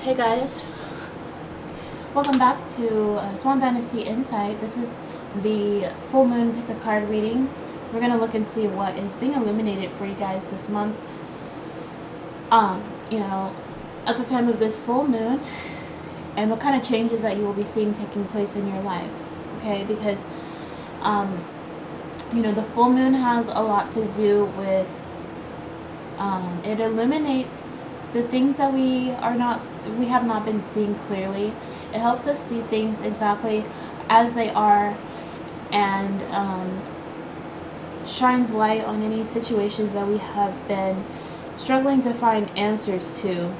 Hey guys, welcome back to Swan Dynasty Insight. This is the full moon pick a card reading. We're gonna look and see what is being illuminated for you guys this month. At the time of this full moon, and what kind of changes that you will be seeing taking place in your life. Okay, because the full moon has a lot to do with it illuminates the things that we have not been seeing clearly. It helps us see things exactly as they are, and shines light on any situations that we have been struggling to find answers to.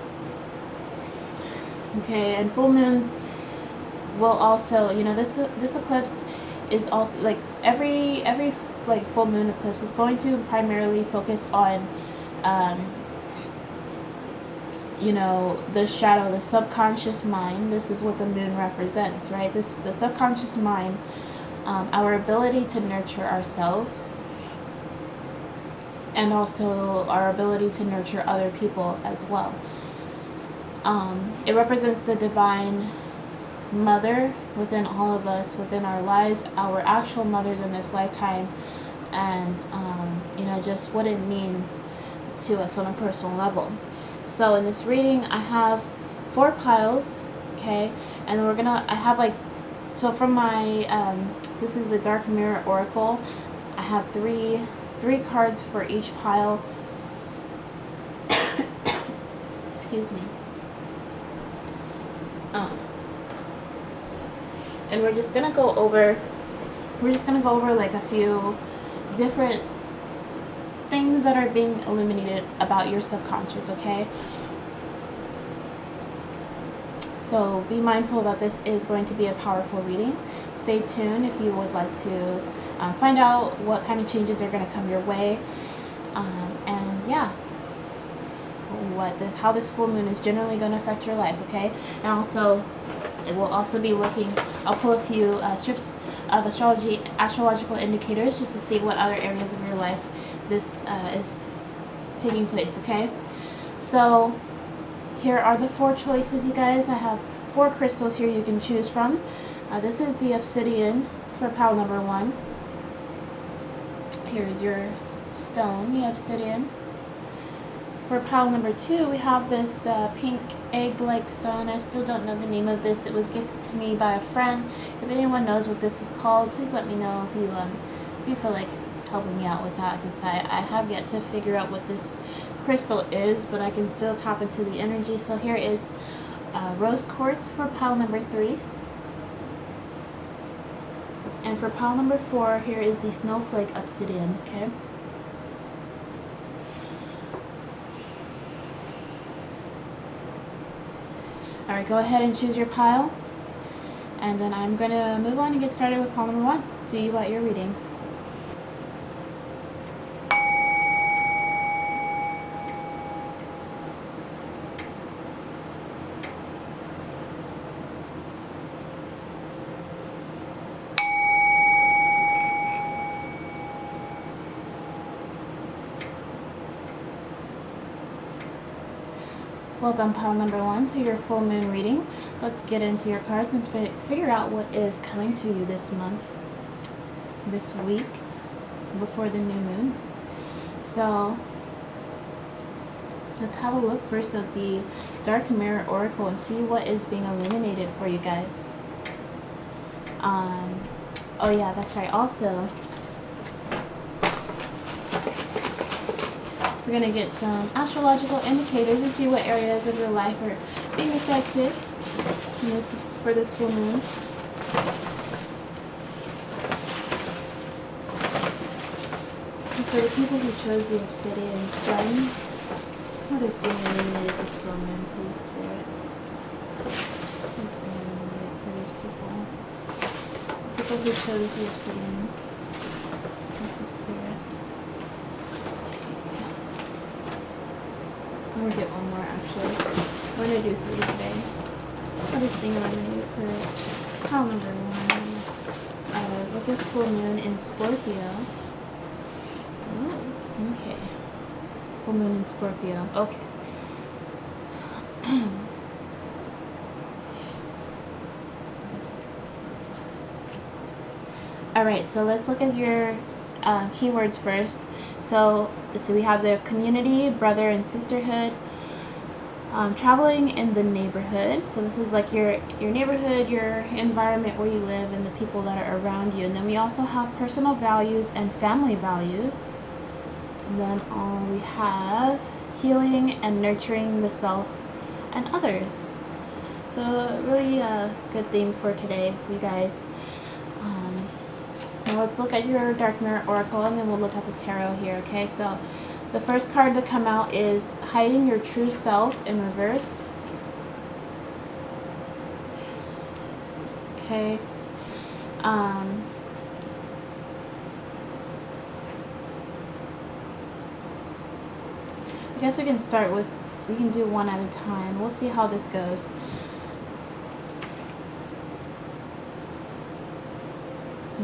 Okay, and full moons will also, this eclipse is also like every full moon eclipse is going to primarily focus on the shadow, the subconscious mind. This is what the moon represents, right? The subconscious mind, our ability to nurture ourselves, and also our ability to nurture other people as well. It represents the divine mother within all of us, within our lives, our actual mothers in this lifetime, and just what it means to us on a personal level. So in this reading, I have 4 piles, okay, and so from my this is the Dark Mirror Oracle. I have three cards for each pile. Excuse me. And we're just gonna go over like a few different things that are being illuminated about your subconscious, okay? So be mindful that this is going to be a powerful reading. Stay tuned if you would like to find out what kind of changes are going to come your way, how this full moon is generally going to affect your life, okay? And also, it will also be I'll pull a few strips of astrological indicators just to see what other areas of your life this is taking place, okay? So here are the 4 choices, you guys. I have 4 crystals here you can choose from. This is the obsidian for pile number 1. Here is your stone, the obsidian. For pile number 2, we have this pink egg-like stone. I still don't know the name of this. It was gifted to me by a friend. If anyone knows what this is called, please let me know if you feel like helping me out with that, because I have yet to figure out what this crystal is, but I can still tap into the energy. So here is rose quartz for pile number 3. And for pile number 4, here is the snowflake obsidian, okay? Alright, go ahead and choose your pile. And then I'm going to move on and get started with pile number 1. See you at your reading. Welcome, pile number 1, to your full moon reading. Let's get into your cards and figure out what is coming to you this month, this week, before the new moon. So let's have a look first at the Dark Mirror Oracle and see what is being illuminated for you guys. Oh yeah, that's right. Also, we're going to get some astrological indicators and see what areas of your life are being affected for this full moon. So for the people who chose the obsidian stone, what is being illuminated this full moon, please, Spirit? What is being illuminated for these people? People who chose the obsidian. Thank you, Spirit. I'm going to get one more, actually. I'm going to do 3 today. What is being illuminated for pile number 1? With this full moon in Scorpio. Oh, okay. Full moon in Scorpio. Okay. Alright, so let's look at your keywords first. So we have the community, brother and sisterhood, traveling in the neighborhood. So this is like your neighborhood, your environment where you live, and the people that are around you. And then we also have personal values and family values. And then we have healing and nurturing the self and others. So really a good theme for today for you guys. Now let's look at your Dark Mirror Oracle, and then we'll look at the tarot here, okay? So the first card to come out is Hiding Your True Self in reverse. Okay. I guess we can start with, we can do one at a time. We'll see how this goes.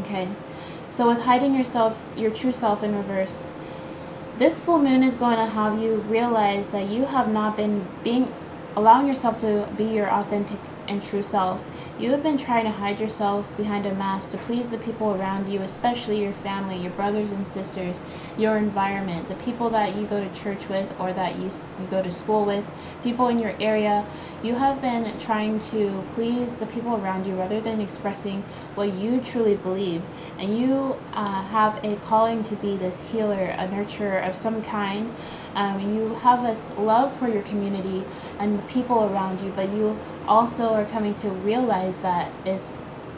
Okay. So with hiding yourself, your true self in reverse, this full moon is going to have you realize that you have not been allowing yourself to be your authentic and true self. You have been trying to hide yourself behind a mask to please the people around you, especially your family, your brothers and sisters, your environment, the people that you go to church with or that you go to school with, people in your area. You have been trying to please the people around you rather than expressing what you truly believe. And you have a calling to be this healer, a nurturer of some kind. You have this love for your community and the people around you, but you also are coming to realize that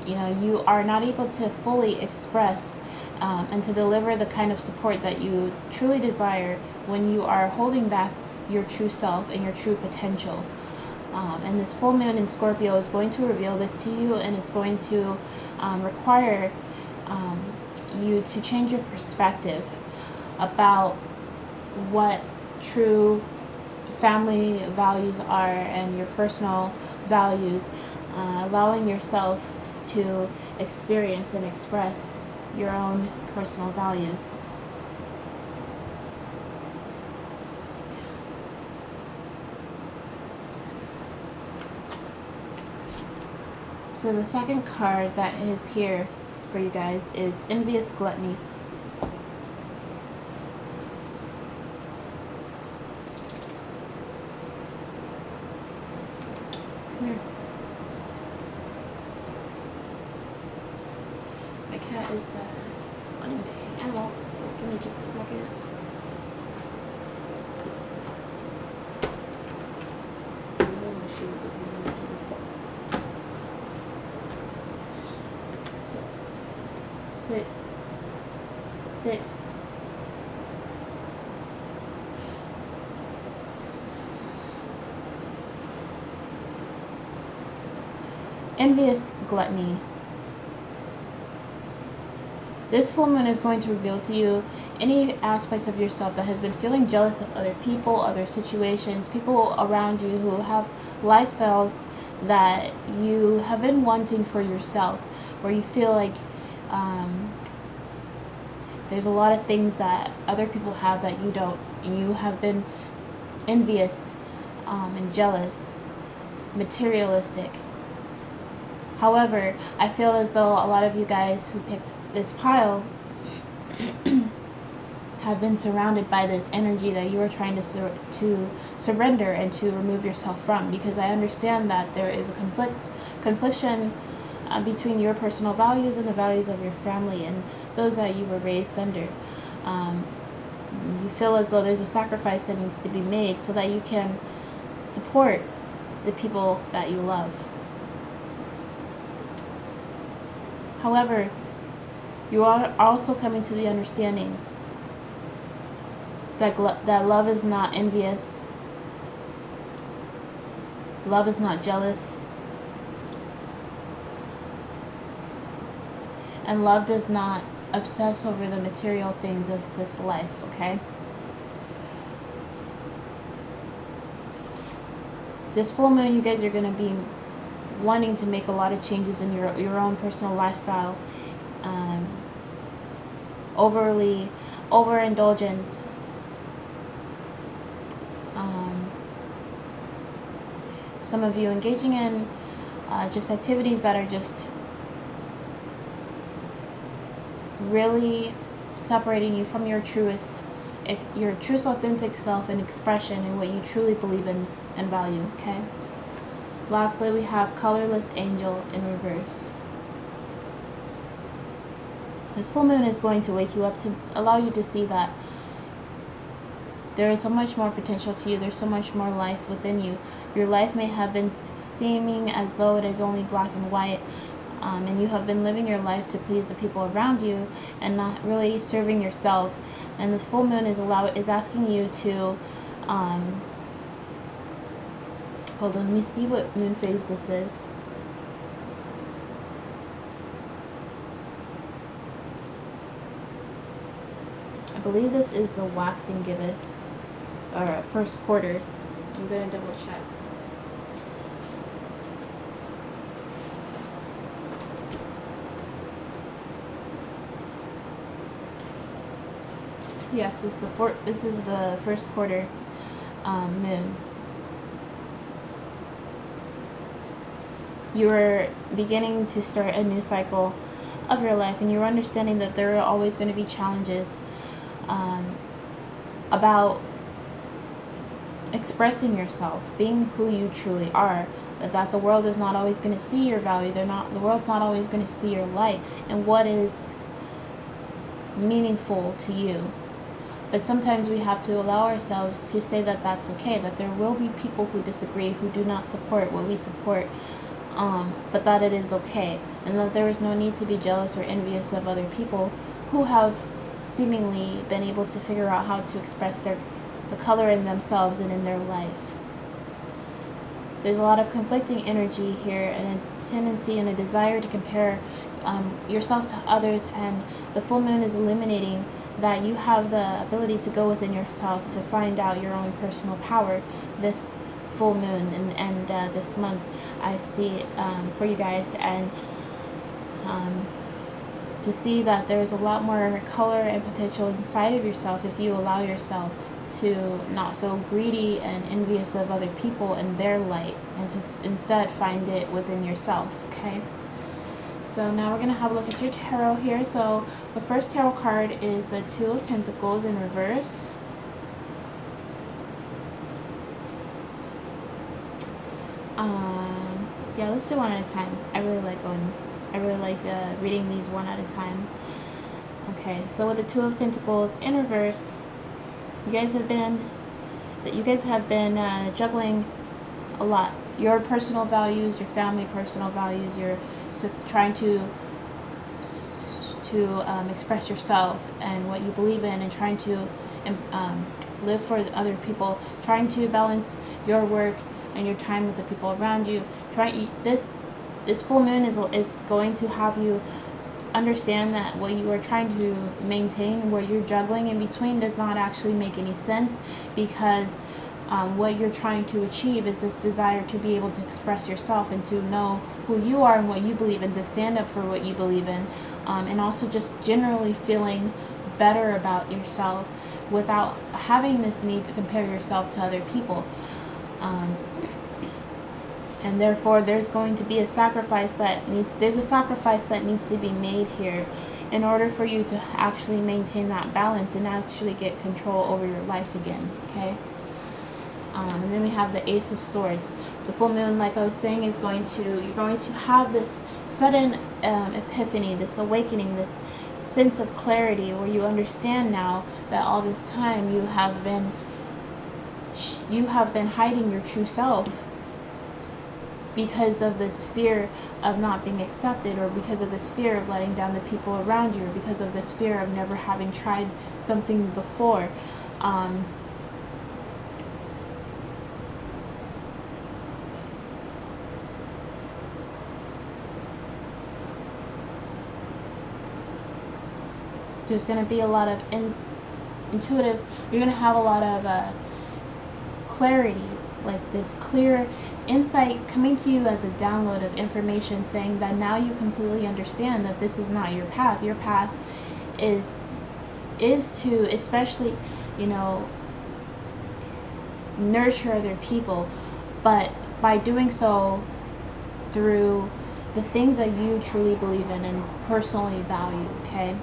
you are not able to fully express and to deliver the kind of support that you truly desire when you are holding back your true self and your true potential. And this full moon in Scorpio is going to reveal this to you, and it's going to require you to change your perspective about what true family values are and your personal values, allowing yourself to experience and express your own personal values. So the second card that is here for you guys is Envious Gluttony. Come here. My cat is wanting to hang out, so give me just a second. Sit. Sit. Envious gluttony. This full moon is going to reveal to you any aspects of yourself that has been feeling jealous of other people, other situations, people around you who have lifestyles that you have been wanting for yourself, where you feel like there's a lot of things that other people have that you don't. You have been envious and jealous, materialistic. However, I feel as though a lot of you guys who picked this pile have been surrounded by this energy that you are trying to surrender and to remove yourself from, because I understand that there is a confliction between your personal values and the values of your family and those that you were raised under. You feel as though there's a sacrifice that needs to be made so that you can support the people that you love. However, you are also coming to the understanding that love is not envious, love is not jealous, and love does not obsess over the material things of this life, okay? This full moon, you guys are going to be wanting to make a lot of changes in your own personal lifestyle. Overindulgence. Some of you engaging in just activities that are just really separating you from your truest authentic self and expression and what you truly believe in and value, okay? Lastly, we have colorless angel in reverse. This full moon is going to wake you up to allow you to see that there is so much more potential to you. There's so much more life within you. Your life may have been seeming as though it is only black and white, and you have been living your life to please the people around you and not really serving yourself. And this full moon is asking you to hold on, let me see what moon phase this is. I believe this is the waxing gibbous, or first quarter. I'm going to double check. Yes, this is the first quarter moon. You are beginning to start a new cycle of your life, and you're understanding that there are always going to be challenges about expressing yourself, being who you truly are, that the world is not always going to see your value. The world's not always going to see your light and what is meaningful to you. But sometimes we have to allow ourselves to say that that's okay, that there will be people who disagree, who do not support what we support, but that it is okay, and that there is no need to be jealous or envious of other people who have seemingly been able to figure out how to express the color in themselves and in their life. There's a lot of conflicting energy here, and a tendency and a desire to compare yourself to others, and the full moon is illuminating that you have the ability to go within yourself to find out your own personal power. This full moon and this month I see for you guys, and to see that there's a lot more color and potential inside of yourself if you allow yourself to not feel greedy and envious of other people and their light, and to instead find it within yourself, okay? So now we're going to have a look at your tarot here. So the first tarot card is the Two of Pentacles in reverse. Yeah, let's do one at a time. I really like reading these one at a time. Okay, so with the Two of Pentacles in reverse, you guys have been juggling a lot. Your personal values, your family personal values, you're trying to express yourself and what you believe in, and trying to live for other people, trying to balance your work and your time with the people around you. This full moon is going to have you understand that what you are trying to maintain, what you're juggling in between, does not actually make any sense, because what you're trying to achieve is this desire to be able to express yourself and to know who you are and what you believe in, to stand up for what you believe in, and also just generally feeling better about yourself without having this need to compare yourself to other people. And therefore there's going to be a sacrifice that needs to be made here in order for you to actually maintain that balance and actually get control over your life again, okay? And then we have the Ace of Swords. The full moon, like I was saying, you're going to have this sudden epiphany, this awakening, this sense of clarity, where you understand now that all this time you have been hiding your true self because of this fear of not being accepted, or because of this fear of letting down the people around you, or because of this fear of never having tried something before. There's going to be a lot of intuitive, you're going to have a lot of clarity, like this clear insight coming to you as a download of information, saying that now you completely understand that this is not your path. Your path is to, especially, nurture other people, but by doing so through the things that you truly believe in and personally value, okay?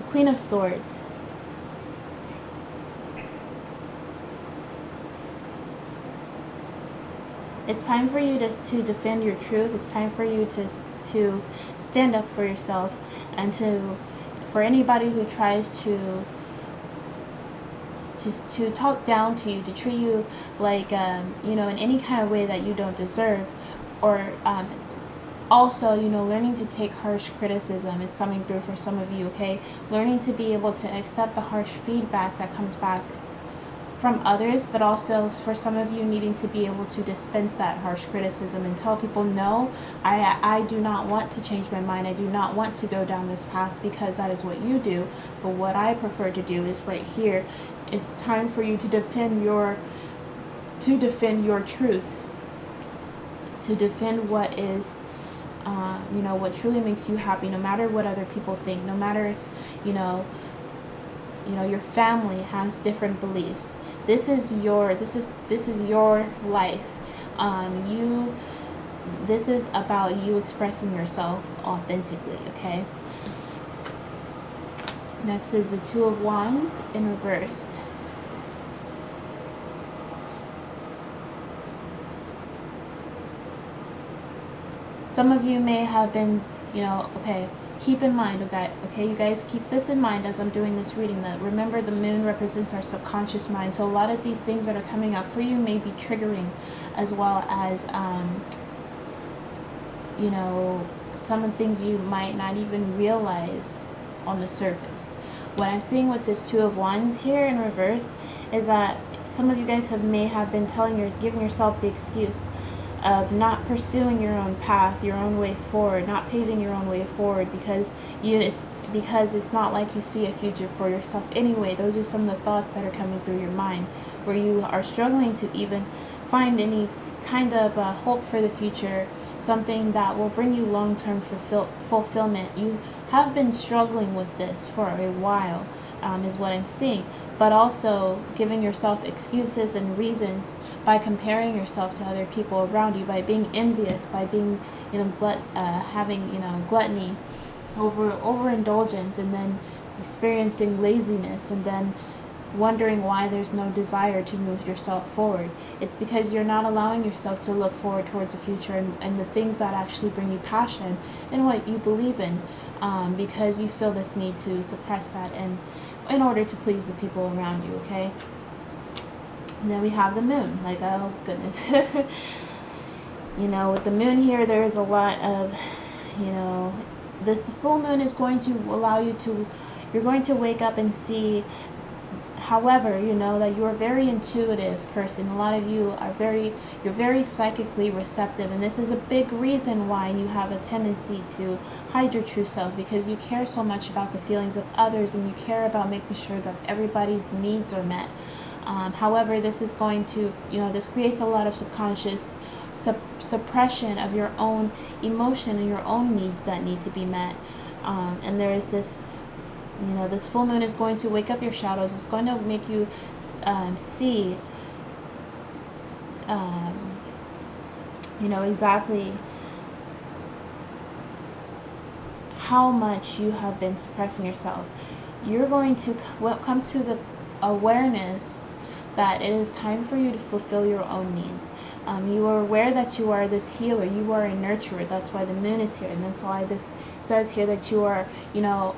Queen of Swords. It's time for you to defend your truth. It's time for you to stand up for yourself, and for anybody who tries to talk down to you, to treat you like in any kind of way that you don't deserve, or also, learning to take harsh criticism is coming through for some of you, okay? Learning to be able to accept the harsh feedback that comes back from others, but also for some of you needing to be able to dispense that harsh criticism and tell people, no, I do not want to change my mind. I do not want to go down this path because that is what you do. But what I prefer to do is right here. It's time for you to defend your truth, to defend what is what truly makes you happy, no matter what other people think, no matter if your family has different beliefs. This is your life. This is about you expressing yourself authentically, okay? Next is the Two of Wands in reverse. Some of you may have been, okay, keep in mind, okay, you guys keep this in mind as I'm doing this reading, that remember the moon represents our subconscious mind. So a lot of these things that are coming up for you may be triggering, as well as, some of the things you might not even realize on the surface. What I'm seeing with this Two of Wands here in reverse is that some of you guys may have been giving yourself the excuse of not pursuing your own path, your own way forward, not paving your own way forward because it's not like you see a future for yourself anyway. Those are some of the thoughts that are coming through your mind, where you are struggling to even find any kind of hope for the future, something that will bring you long-term fulfillment. You have been struggling with this for a while, is what I'm seeing, but also giving yourself excuses and reasons by comparing yourself to other people around you, by being envious, by being having gluttony, overindulgence, and then experiencing laziness, and then wondering why there's no desire to move yourself forward. It's because you're not allowing yourself to look forward towards the future and the things that actually bring you passion and what you believe in, because you feel this need to suppress that and in order to please the people around you, okay? And then we have the moon. Like, oh goodness. With the moon here, there is a lot of, this full moon is going to allow you to, you're going to wake up and see, however, that you're a very intuitive person. A lot of you are you're very psychically receptive, and this is a big reason why you have a tendency to hide your true self, because you care so much about the feelings of others, and you care about making sure that everybody's needs are met. However, this is going to, this creates a lot of subconscious suppression of your own emotion and your own needs that need to be met. And there is this, this full moon is going to wake up your shadows. It's going to make you see, exactly how much you have been suppressing yourself. You're going to come to the awareness that it is time for you to fulfill your own needs. You are aware that you are this healer. You are a nurturer. That's why the moon is here. And that's why this says here that you are,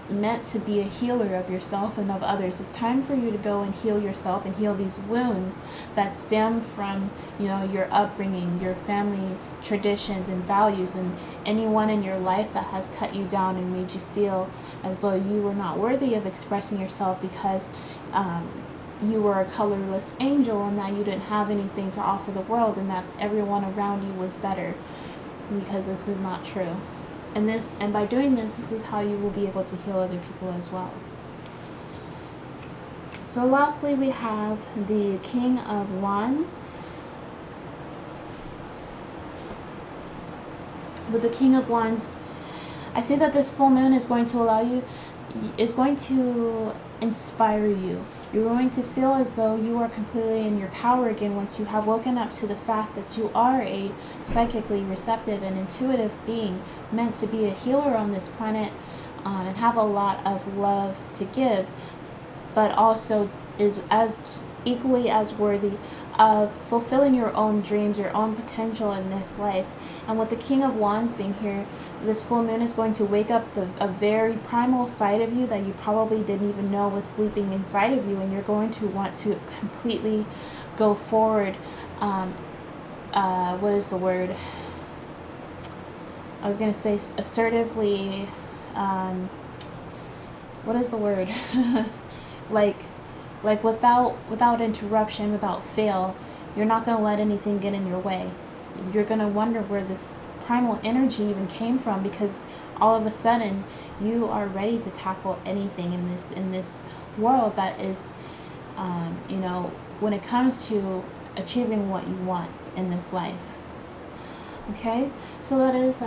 meant to be a healer of yourself and of others. It's time for you to go and heal yourself and heal these wounds that stem from, your upbringing, your family traditions and values, and anyone in your life that has cut you down and made you feel as though you were not worthy of expressing yourself because, you were a colorless angel and that you didn't have anything to offer the world, and that everyone around you was better, because this is not true. And by doing this is how you will be able to heal other people as well. So lastly, we have the King of Wands. With the King of Wands, I say that this full moon is going to inspire you. You're going to feel as though you are completely in your power again once you have woken up to the fact that you are a psychically receptive and intuitive being meant to be a healer on this planet, and have a lot of love to give, but also is as equally as worthy of fulfilling your own dreams, your own potential in this life. And with the King of Wands being here, this full moon is going to wake up a very primal side of you that you probably didn't even know was sleeping inside of you, and you're going to want to completely go forward. What is the word? I was going to say assertively. What is the word? like without interruption, without fail. You're not going to let anything get in your way. You're going to wonder where this primal energy even came from, because all of a sudden you are ready to tackle anything in this world that is, you know, when it comes to achieving what you want in this life. Okay, so that is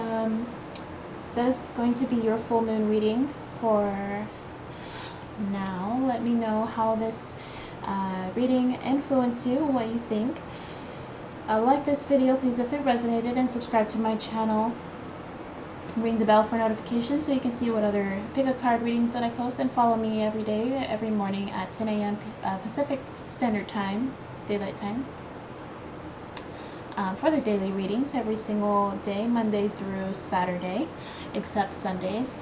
going to be your full moon reading for now. Let me know how this reading influenced you, what you think. Like this video, please, if it resonated, and subscribe to my channel. Ring the bell for notifications so you can see what other pick a card readings that I post, and follow me every day, every morning at 10 a.m. Pacific Standard Time, Daylight Time, for the daily readings every single day, Monday through Saturday, except Sundays.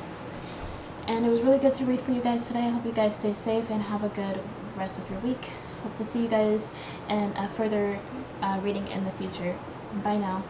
And it was really good to read for you guys today. I hope you guys stay safe and have a good rest of your week. Hope to see you guys in a further reading in the future. Bye now.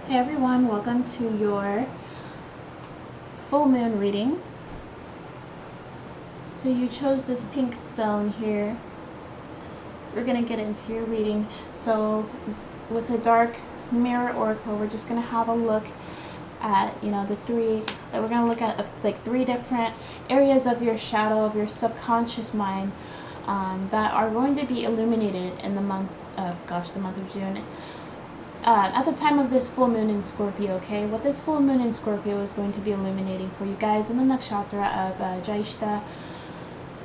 Hey everyone, welcome to your full moon reading. So you chose this pink stone here. We're going to get into your reading. So with the dark mirror oracle, we're just going to have a look at, you know, we're going to look at like 3 different areas of your shadow, of your subconscious mind, that are going to be illuminated in the month of June. At the time of this full moon in Scorpio, okay? What this full moon in Scorpio is going to be illuminating for you guys in the nakshatra of Jyeshta,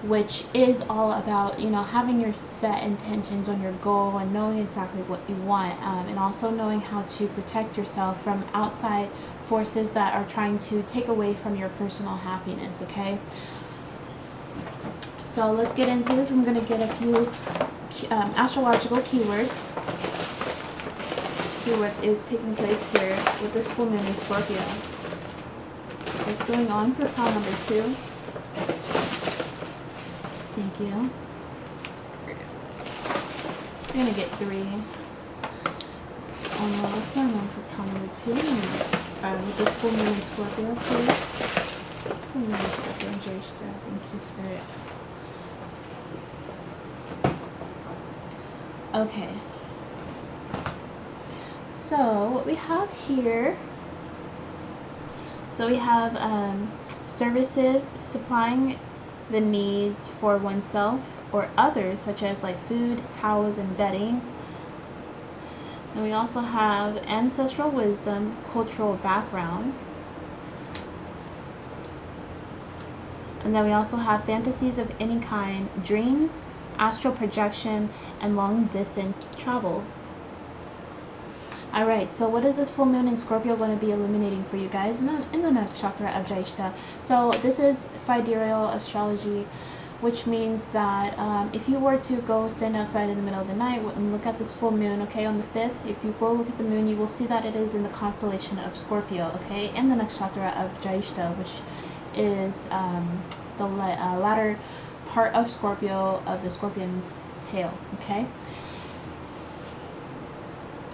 which is all about, you know, having your set intentions on your goal and knowing exactly what you want, and also knowing how to protect yourself from outside forces that are trying to take away from your personal happiness, okay? So let's get into this. We're going to get a few astrological keywords. See what is taking place here with this full moon in Scorpio. What's going on for pile number 2? Thank you. We're gonna get 3. What's going on for pile number 2? With this full moon in Scorpio, please. Full moon in Scorpio and Jyeshta. Thank you, Spirit. Okay. So what we have here, so we have services supplying the needs for oneself or others, such as like food, towels, and bedding. And we also have ancestral wisdom, cultural background. And then we also have fantasies of any kind, dreams, astral projection, and long distance travel. Alright, so what is this full moon in Scorpio going to be illuminating for you guys in the nakshatra of Jyeshta? So this is Sidereal Astrology, which means that if you were to go stand outside in the middle of the night and look at this full moon, okay, on the 5th, if you go look at the moon, you will see that it is in the constellation of Scorpio, okay, in the nakshatra of Jyeshta, which is the latter part of Scorpio, of the scorpion's tail, okay?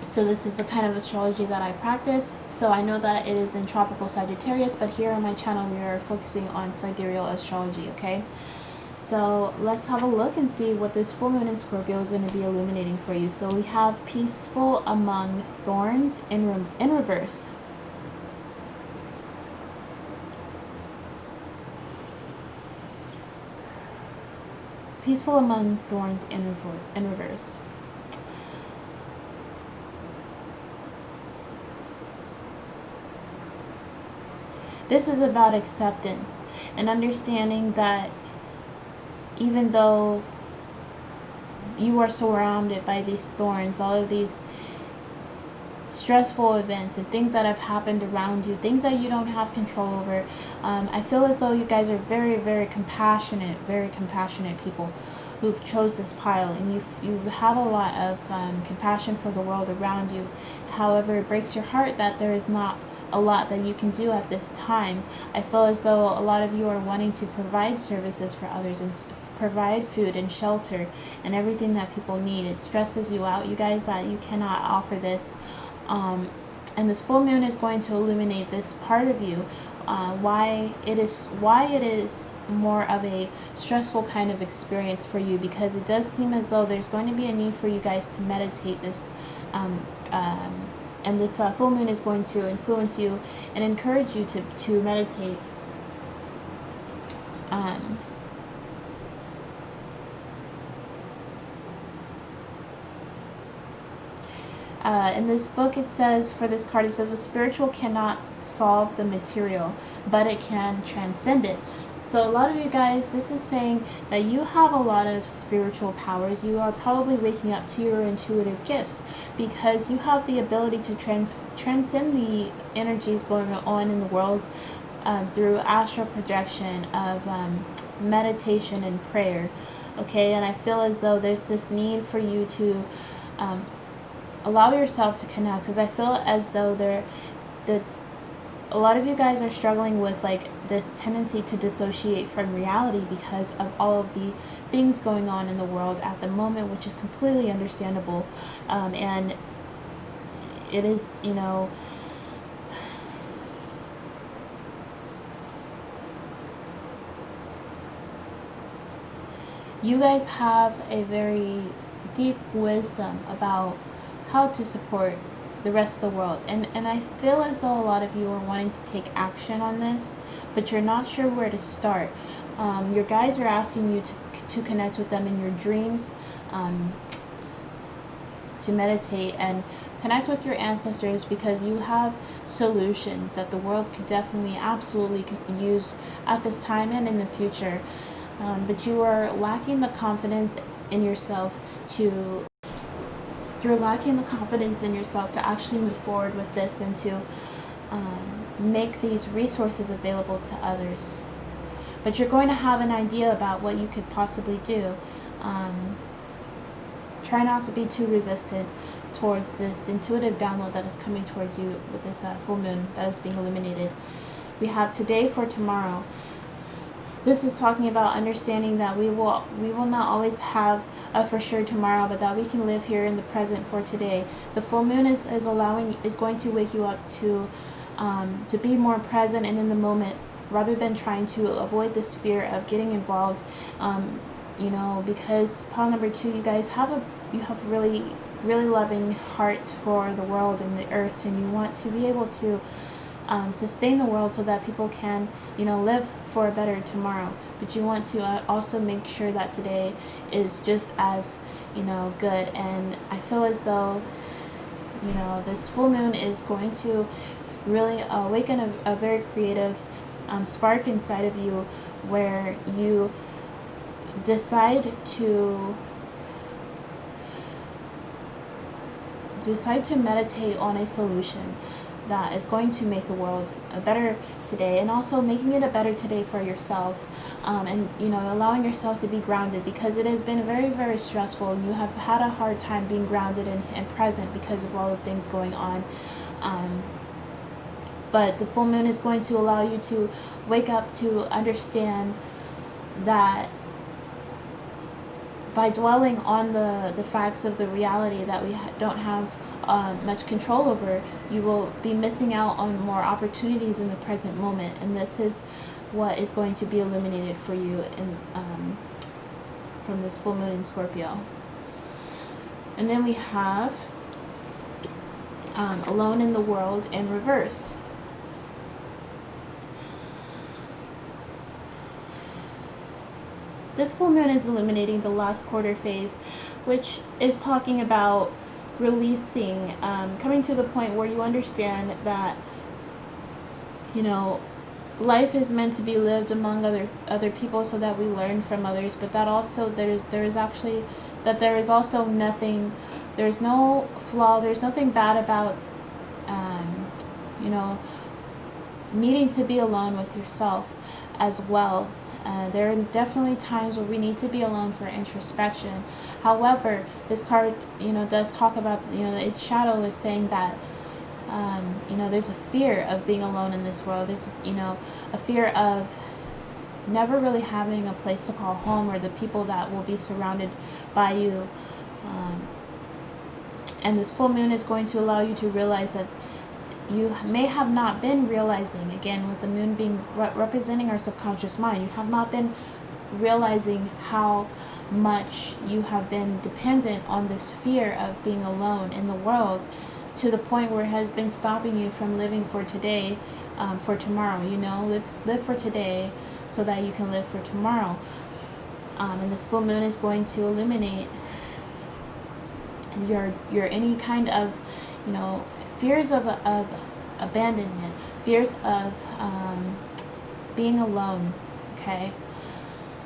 So this is the kind of astrology that I practice. So I know that it is in tropical Sagittarius, but here on my channel we are focusing on sidereal astrology, okay? So let's have a look and see what this full moon in Scorpio is going to be illuminating for you. So we have peaceful among thorns in reverse. peaceful among thorns in reverse. This is about acceptance and understanding that even though you are surrounded by these thorns, all of these stressful events and things that have happened around you, things that you don't have control over, I feel as though you guys are very, very compassionate people who chose this pile, and you have a lot of compassion for the world around you. However, it breaks your heart that there is not a lot that you can do at this time. I feel as though a lot of you are wanting to provide services for others and provide food and shelter and everything that people need. It stresses you out, you guys, that you cannot offer this. And this full moon is going to illuminate this part of you, why it is more of a stressful kind of experience for you, because it does seem as though there's going to be a need for you guys to meditate this, and this full moon is going to influence you and encourage you to meditate. In this book, it says, for this card, it says, the spiritual cannot solve the material, but it can transcend it. So a lot of you guys, this is saying that you have a lot of spiritual powers. You are probably waking up to your intuitive gifts because you have the ability to transcend the energies going on in the world through astral projection of meditation and prayer. Okay, and I feel as though there's this need for you to allow yourself to connect, because I feel as though a lot of you guys are struggling with like this tendency to dissociate from reality because of all of the things going on in the world at the moment, which is completely understandable. And it is, you guys have a very deep wisdom about how to support the rest of the world, and I feel as though a lot of you are wanting to take action on this, but you're not sure where to start. Your guides are asking you to connect with them in your dreams, to meditate and connect with your ancestors, because you have solutions that the world could definitely absolutely use at this time and in the future, but you are lacking the confidence in yourself to actually move forward with this and to make these resources available to others. But you're going to have an idea about what you could possibly do. Try not to be too resistant towards this intuitive download that is coming towards you with this full moon that is being illuminated. We have today for tomorrow. This is talking about understanding that we will not always have a for sure tomorrow, but that we can live here in the present for today. The full moon is going to wake you up to be more present and in the moment, rather than trying to avoid this fear of getting involved. Because pile number 2, you guys have really, really loving hearts for the world and the earth, and you want to be able to sustain the world so that people can, live for a better tomorrow. But you want to also make sure that today is just as, good. And I feel as though, this full moon is going to really awaken a very creative spark inside of you, where you decide to meditate on a solution that is going to make the world a better today, and also making it a better today for yourself, and allowing yourself to be grounded, because it has been very, very stressful, and you have had a hard time being grounded and present because of all the things going on. But the full moon is going to allow you to wake up to understand that by dwelling on the facts of the reality that we don't have much control over, you will be missing out on more opportunities in the present moment. And this is what is going to be illuminated for you from this full moon in Scorpio. And then we have Alone in the World in reverse. this full moon is illuminating the last quarter phase, which is talking about releasing, coming to the point where you understand that, you know, life is meant to be lived among other people so that we learn from others, but that also there is actually that there is also nothing, there's no flaw, there's nothing bad about you know, needing to be alone with yourself as well. There are definitely times where we need to be alone for introspection. However, this card, you know, does talk about, you know, its shadow is saying that you know, there's a fear of being alone in this world. There's, you know, a fear of never really having a place to call home, or the people that will be surrounded by you. And this full moon is going to allow you to realize that you may have not been realizing, again, with the moon being representing our subconscious mind, you have not been realizing how much you have been dependent on this fear of being alone in the world, to the point where it has been stopping you from living for today, for tomorrow. You know, live for today so that you can live for tomorrow. And this full moon is going to illuminate your any kind of, you know, fears of abandonment, fears of being alone. Okay,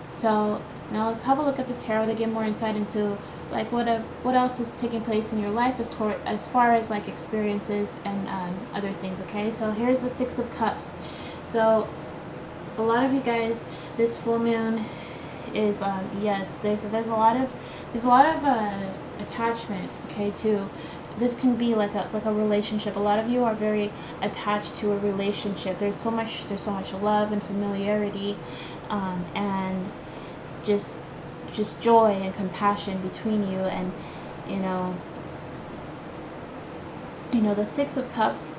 so now let's have a look at the tarot to get more insight into like what else is taking place in your life as far as like experiences and other things. Okay, so here's the Six of Cups. So a lot of you guys, this full moon is yes, there's a lot of attachment. Okay, to this can be like a relationship. A lot of you are very attached to a relationship. There's so much love and familiarity, and just joy and compassion between you. And you know the Six of Cups,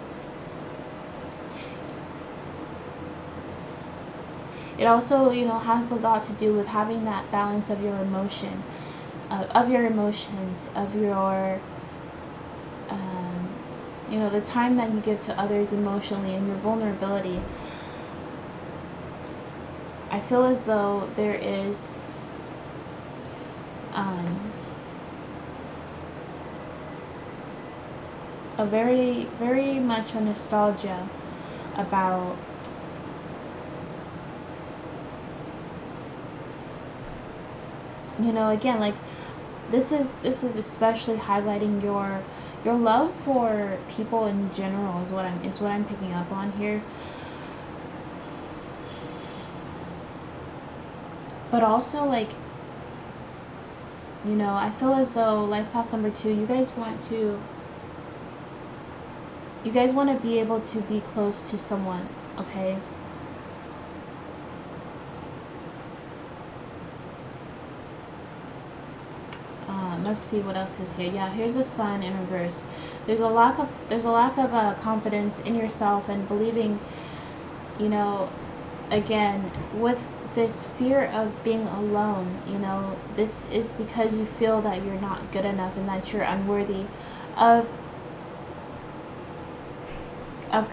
it also, you know, has a lot to do with having that balance of your emotion, of your emotions, of your you know, the time that you give to others emotionally, and your vulnerability. I feel as though there is a very, very much a nostalgia about again, like this is especially highlighting your love for people in general is what I'm picking up on here. But also, like, I feel as though life path number 2, you guys want to be able to be close to someone, okay? Let's see what else is here. Yeah, here's the Sun in reverse. There's a lack of confidence in yourself and believing, again, with this fear of being alone, this is because you feel that you're not good enough and that you're unworthy of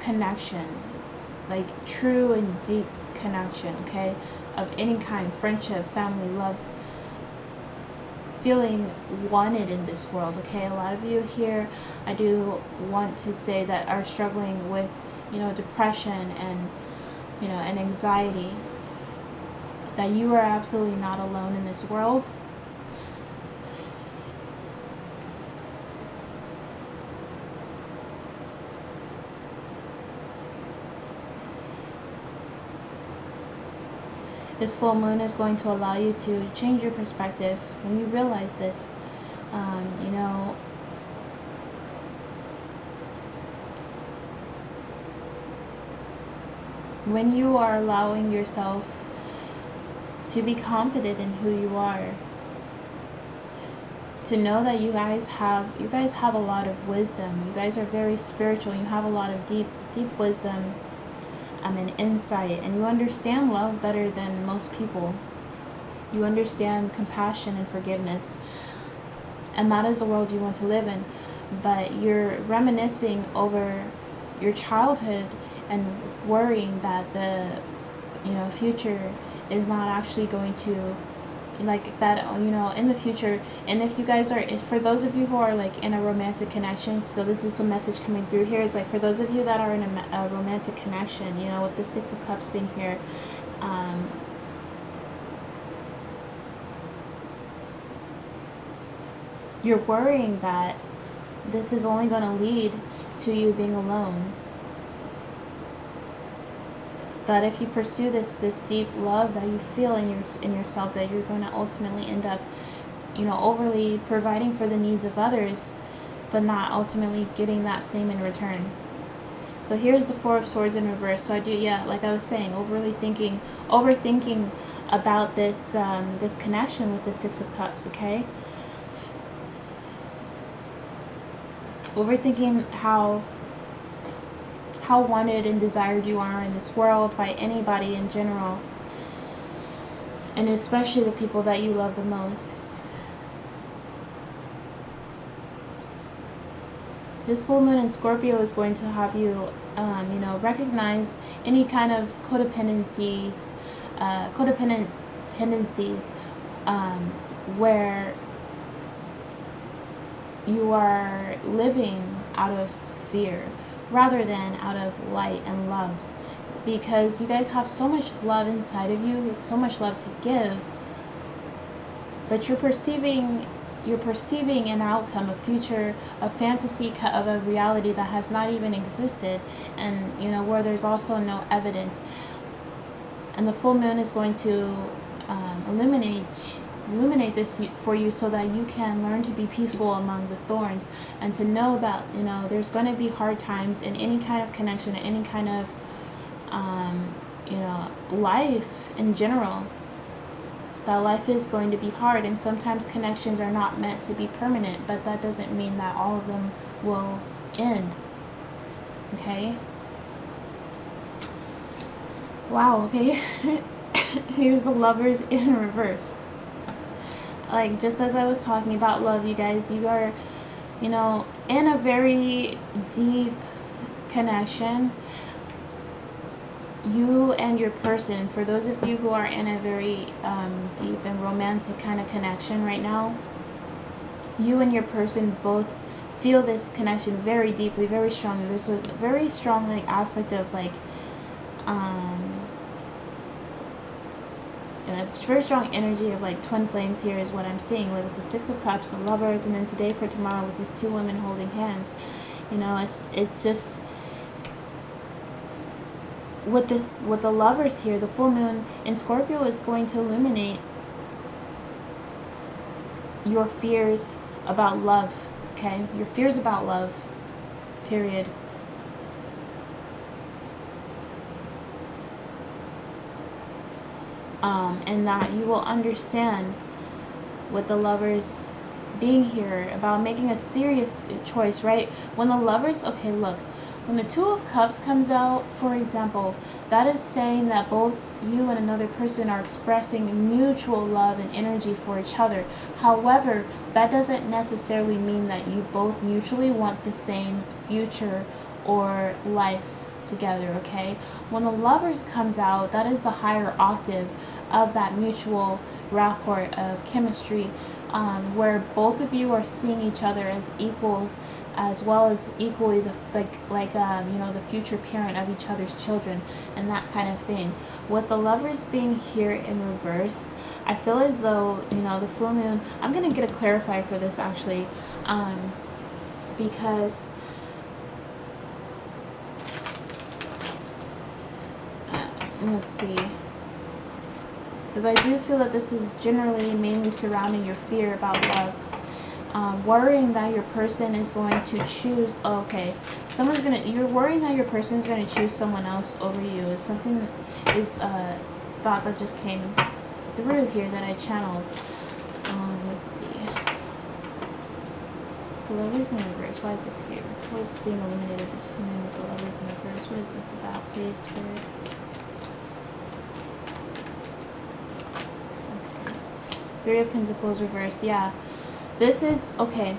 connection, like true and deep connection, okay, of any kind, friendship, family, love, feeling wanted in this world, okay? A lot of you here, I do want to say, that are struggling with, depression and, and anxiety, that you are absolutely not alone in this world. This full moon is going to allow you to change your perspective when you realize this. When you are allowing yourself to be confident in who you are, to know that you guys have a lot of wisdom. You guys are very spiritual. You have a lot of deep wisdom. And insight, and you understand love better than most people. You understand compassion and forgiveness, and that is the world you want to live in. But you're reminiscing over your childhood and worrying that the future is not actually going to like that, you know, in the future. And if you guys are, if for those of you who are like in a romantic connection, so this is a message coming through here, is like for those of you that are in a romantic connection, you know, with the Six of Cups being here, you're worrying that this is only going to lead to you being alone. That if you pursue this deep love that you feel in yourself, that you're going to ultimately end up, you know, overly providing for the needs of others, but not ultimately getting that same in return. So here's the Four of Swords in reverse. So I do, yeah, like I was saying, overthinking about this this connection with the Six of Cups. Okay, overthinking how wanted and desired you are in this world by anybody in general, and especially the people that you love the most. This full moon in Scorpio is going to have you, you know, recognize any kind of codependencies, codependent tendencies, where you are living out of fear rather than out of light and love, because you guys have so much love inside of you, it's so much love to give, but you're perceiving an outcome, a future, a fantasy of a reality that has not even existed, and you know, where there's also no evidence. And the full moon is going to illuminate this for you, so that you can learn to be peaceful among the thorns, and to know that, you know, there's going to be hard times in any kind of connection, any kind of you know, life in general. That life is going to be hard, and sometimes connections are not meant to be permanent, but that doesn't mean that all of them will end. Okay? Wow, okay. Here's the Lovers in reverse. Like, just as I was talking about love, you guys, you are, you know, in a very deep connection. You and your person, for those of you who are in a very deep and romantic kind of connection right now, you and your person both feel this connection very deeply, very strongly. There's a very strong like aspect of like it's very strong energy of like twin flames here is what I'm seeing, like with the Six of Cups, the Lovers, and then today for tomorrow with these two women holding hands. You know, it's just with the Lovers here, the full moon in Scorpio is going to illuminate your fears about love. Okay, your fears about love, period. And that you will understand with the Lovers being here about making a serious choice, right? When the Lovers, okay, look, when the Two of Cups comes out, for example, that is saying that both you and another person are expressing mutual love and energy for each other. However, that doesn't necessarily mean that you both mutually want the same future or life together, okay? When the Lovers comes out, that is the higher octave of that mutual rapport of chemistry, where both of you are seeing each other as equals, as well as equally the you know, the future parent of each other's children and that kind of thing. With the Lovers being here in reverse, I feel as though, you know, the full moon, I'm gonna get a clarifier for this actually, because let's see, because I do feel that this is generally mainly surrounding your fear about love. Worrying that your person is going to choose, you're worrying that your person is going to choose someone else over you is something, is a thought that just came through here that I channeled. Let's see. The Lovers in reverse, why is this here? What is being eliminated this feeling with the Lovers in reverse? What is this about, please, Spirit? Three of Pentacles reverse, yeah. This is, okay,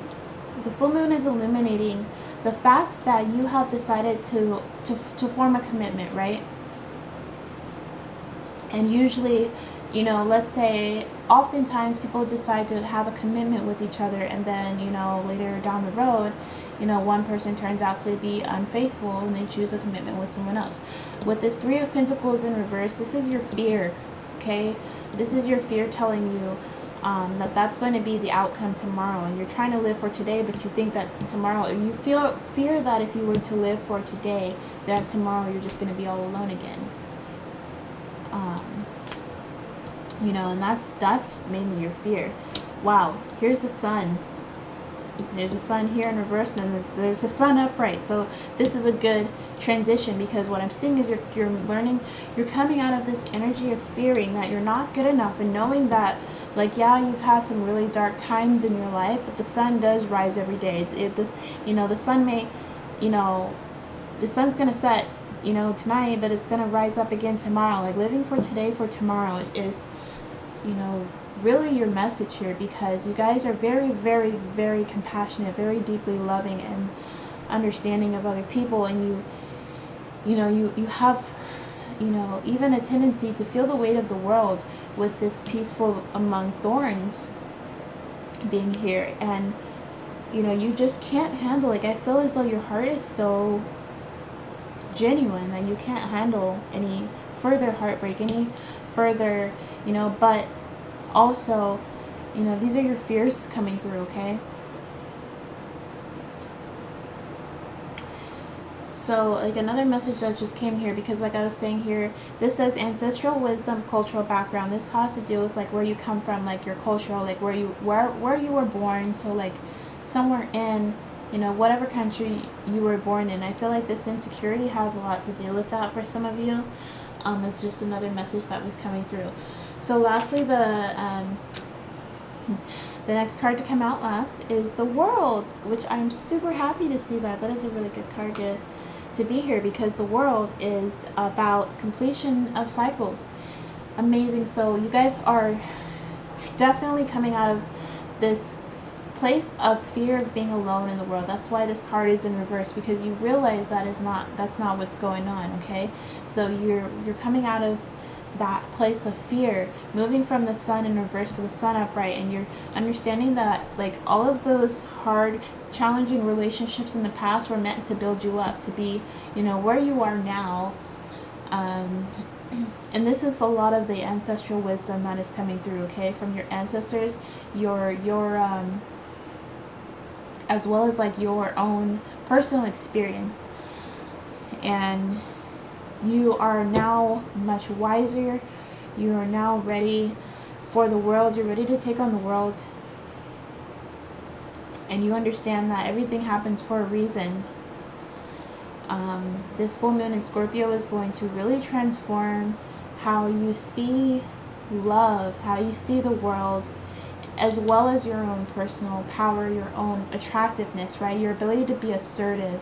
the full moon is illuminating the fact that you have decided to form a commitment, right? And usually, you know, let's say oftentimes people decide to have a commitment with each other, and then, you know, later down the road, you know, one person turns out to be unfaithful and they choose a commitment with someone else. With this Three of Pentacles in reverse, this is your fear, okay? This is your fear telling you that that's going to be the outcome tomorrow, and you're trying to live for today, but you think that tomorrow, you fear that if you were to live for today, that tomorrow you're just going to be all alone again. You know, and that's mainly your fear. Wow, here's the sun. There's a sun here in reverse, and then there's a sun upright. So this is a good transition, because what I'm seeing is you're learning, you're coming out of this energy of fearing that you're not good enough, and knowing that, like, yeah, you've had some really dark times in your life, but the sun does rise every day. You know, the sun may, you know, the sun's gonna set, you know, tonight, but it's gonna rise up again tomorrow. Like, living for today for tomorrow is, you know, really your message here, because you guys are very, very, very compassionate, very deeply loving and understanding of other people, and you know, you have, you know, even a tendency to feel the weight of the world with this peaceful among thorns being here, and you know, you just can't handle, like, I feel as though your heart is so genuine that you can't handle any further heartbreak, any further, you know, but also, you know, these are your fears coming through, okay? So, like, another message that just came here, because like I was saying here, this says ancestral wisdom, cultural background. This has to do with, like, where you come from, like, your cultural, like, where you were born. So, like, somewhere in, you know, whatever country you were born in. I feel like this insecurity has a lot to do with that for some of you. It's just another message that was coming through. So lastly, the next card to come out last is the World, which I'm super happy to see that. That is a really good card to be here, because the World is about completion of cycles. Amazing. So you guys are definitely coming out of this place of fear of being alone in the world. That's why this card is in reverse, because you realize that's not what's going on, okay? So you're coming out of that place of fear, moving from the sun in reverse to the sun upright, and you're understanding that, like, all of those hard, challenging relationships in the past were meant to build you up to be, you know, where you are now. And this is a lot of the ancestral wisdom that is coming through, okay, from your ancestors, your as well as, like, your own personal experience. And you are now much wiser. You are now ready for the world. You're ready to take on the world. And you understand that everything happens for a reason. This full moon in Scorpio is going to really transform how you see love, how you see the world, as well as your own personal power, your own attractiveness, right? Your ability to be assertive.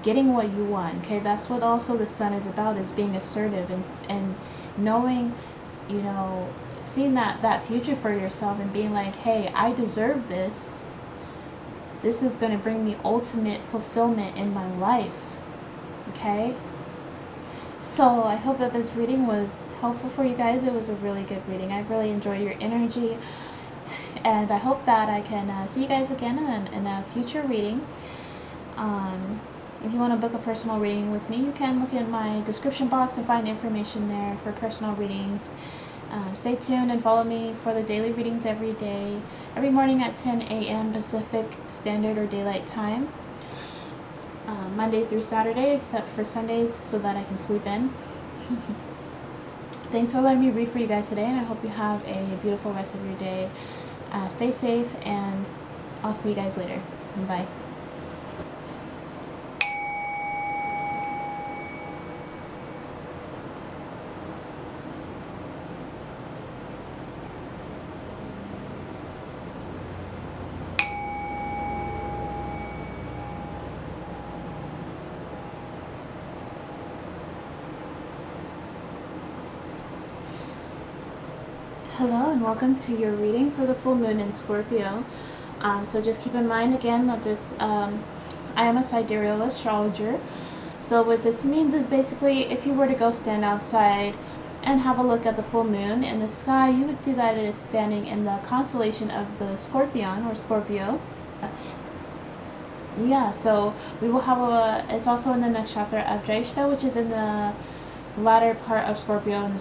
Getting what you want, okay? That's what also the sun is about, is being assertive and knowing, you know, seeing that future for yourself and being like, hey, I deserve this. This is going to bring me ultimate fulfillment in my life, okay? So I hope that this reading was helpful for you guys. It was a really good reading. I really enjoyed your energy, and I hope that I can see you guys again in a future reading. If you want to book a personal reading with me, you can look in my description box and find information there for personal readings. Stay tuned and follow me for the daily readings every day, every morning at 10 a.m. Pacific Standard or Daylight Time, Monday through Saturday, except for Sundays, so that I can sleep in. Thanks for letting me read for you guys today, and I hope you have a beautiful rest of your day. Stay safe, and I'll see you guys later. Bye. Hello and welcome to your reading for the full moon in Scorpio. So just keep in mind again that this, I am a Sidereal Astrologer. So what this means is basically if you were to go stand outside and have a look at the full moon in the sky, you would see that it is standing in the constellation of the Scorpion, or Scorpio. Yeah, so we will have it's also in the next chapter of Jaishta, which is in the latter part of Scorpio, and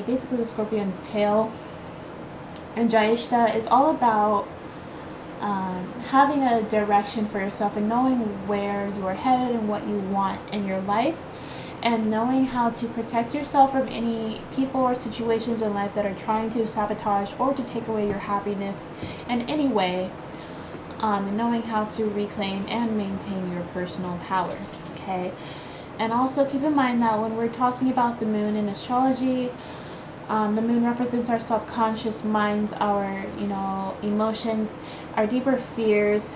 basically the Scorpion's tail. And Jaishta is all about having a direction for yourself and knowing where you are headed and what you want in your life, and knowing how to protect yourself from any people or situations in life that are trying to sabotage or to take away your happiness in any way, and knowing how to reclaim and maintain your personal power. Okay, and also keep in mind that when we're talking about the moon in astrology, the moon represents our subconscious minds, our emotions, our deeper fears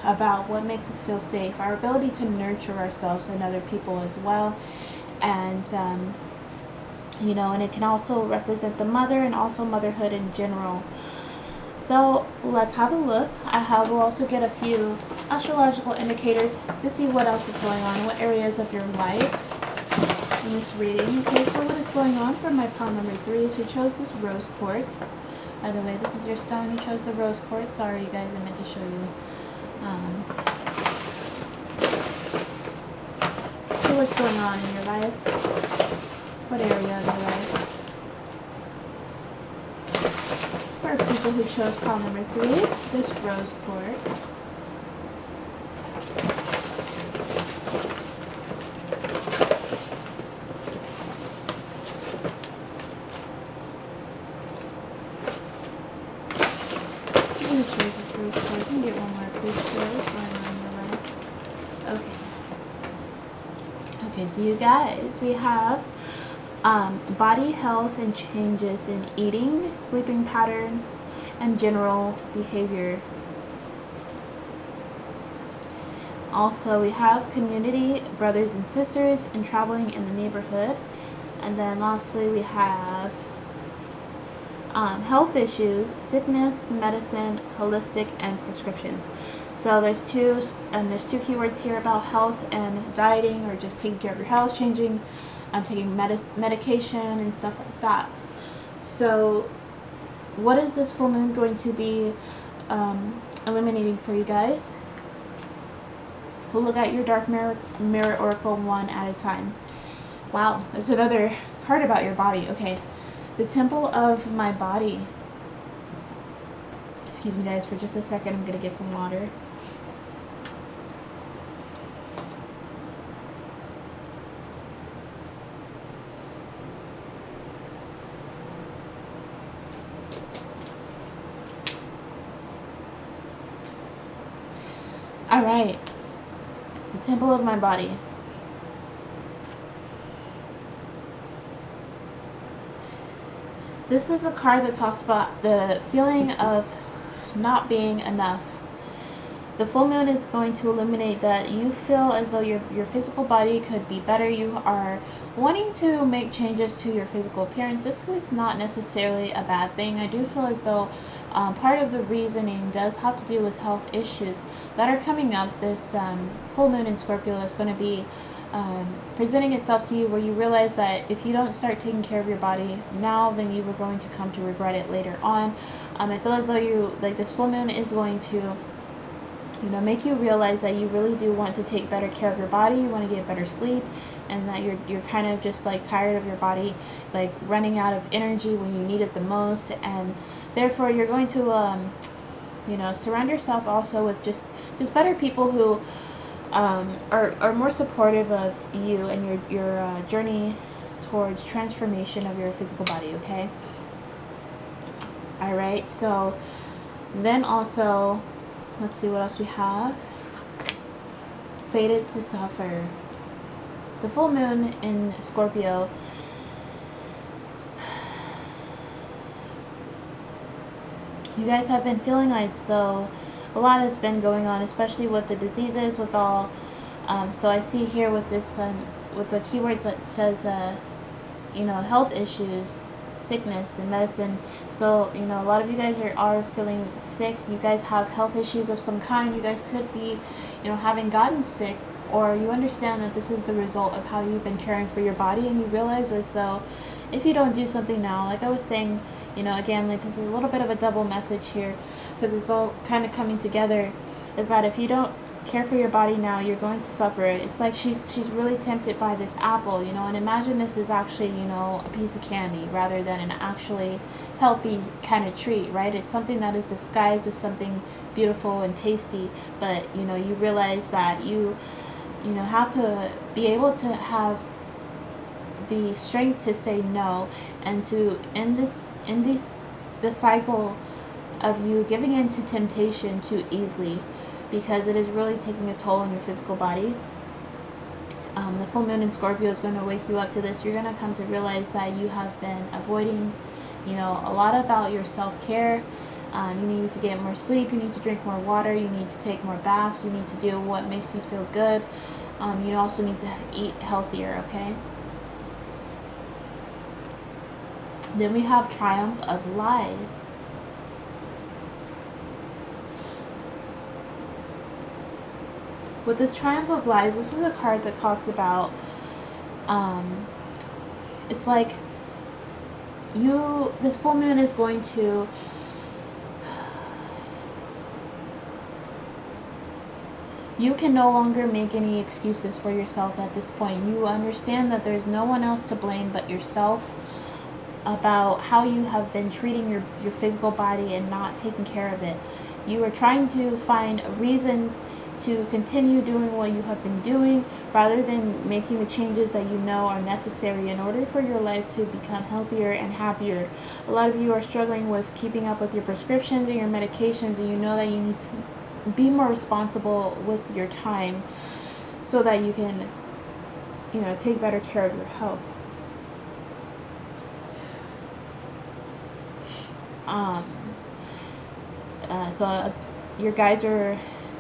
about what makes us feel safe, our ability to nurture ourselves and other people as well. And and it can also represent the mother and also motherhood in general. So let's have a look. We'll also get a few astrological indicators to see what else is going on, what areas of your life in this reading. Okay, so what is going on for my pile number 3s who chose this rose quartz? By the way, this is your stone. You chose the rose quartz. Sorry, you guys, I meant to show you. So what's going on in your life? What area of your life? For people who chose pile number 3, this rose quartz. Who chose this rose quartz? And get one more piece here. What's going on in your life? Okay. Okay, so you guys, we have body health and changes in eating, sleeping patterns, and general behavior. Also, we have community, brothers and sisters, and traveling in the neighborhood. And then lastly, we have health issues, sickness, medicine, holistic, and prescriptions. So there's two keywords here about health and dieting, or just taking care of your health, taking medication and stuff like that. So what is this full moon going to be eliminating for you guys? We'll look at your dark mirror oracle one at a time. Wow, that's another card about your body. Okay, the temple of my body. Excuse me guys for just a second, I'm gonna get some water. All right, the temple of my body. This is a card that talks about the feeling of not being enough. The full moon is going to illuminate that you feel as though your physical body could be better. You are wanting to make changes to your physical appearance. This is not necessarily a bad thing. I do feel as though part of the reasoning does have to do with health issues that are coming up. This full moon in Scorpio is going to be presenting itself to you, where you realize that if you don't start taking care of your body now, then you were going to come to regret it later on. I feel as though this full moon is going to make you realize that you really do want to take better care of your body. You want to get better sleep, and that you're kind of just like tired of your body like running out of energy when you need it the most, and therefore you're going to surround yourself also with just better people who are more supportive of you and your journey towards transformation of your physical body. Okay, all right, so then also let's see what else we have. Fated to suffer. The full moon in Scorpio. You guys have been feeling like a lot has been going on, especially with the diseases, with all. So I see here with this, with the keywords that says, health issues, sickness, and medicine. So a lot of you guys are feeling sick. You guys have health issues of some kind. You guys could be having gotten sick, or you understand that this is the result of how you've been caring for your body, and you realize as though if you don't do something now, like I was saying, you know, again, like this is a little bit of a double message here because it's all kind of coming together, is that if you don't care for your body now, you're going to suffer. It's like she's really tempted by this apple, you know, and imagine this is actually, you know, a piece of candy rather than an actually healthy kind of treat, right? It's something that is disguised as something beautiful and tasty, but you know, you realize that you know, have to be able to have the strength to say no and to end the cycle of you giving in to temptation too easily, because it is really taking a toll on your physical body. The full moon in Scorpio is going to wake you up to this. You're going to come to realize that you have been avoiding, you know, a lot about your self-care. You need to get more sleep. You need to drink more water. You need to take more baths. You need to do what makes you feel good. You also need to eat healthier, okay? Then we have Triumph of Lies. With this Triumph of Lies, this is a card that talks about, it's like this full moon is going to, you can no longer make any excuses for yourself at this point. You understand that there's no one else to blame but yourself about how you have been treating your physical body and not taking care of it. You are trying to find reasons to continue doing what you have been doing rather than making the changes that you know are necessary in order for your life to become healthier and happier. A lot of you are struggling with keeping up with your prescriptions and your medications, and you know that you need to be more responsible with your time so that you can, you know, take better care of your health. So your guides are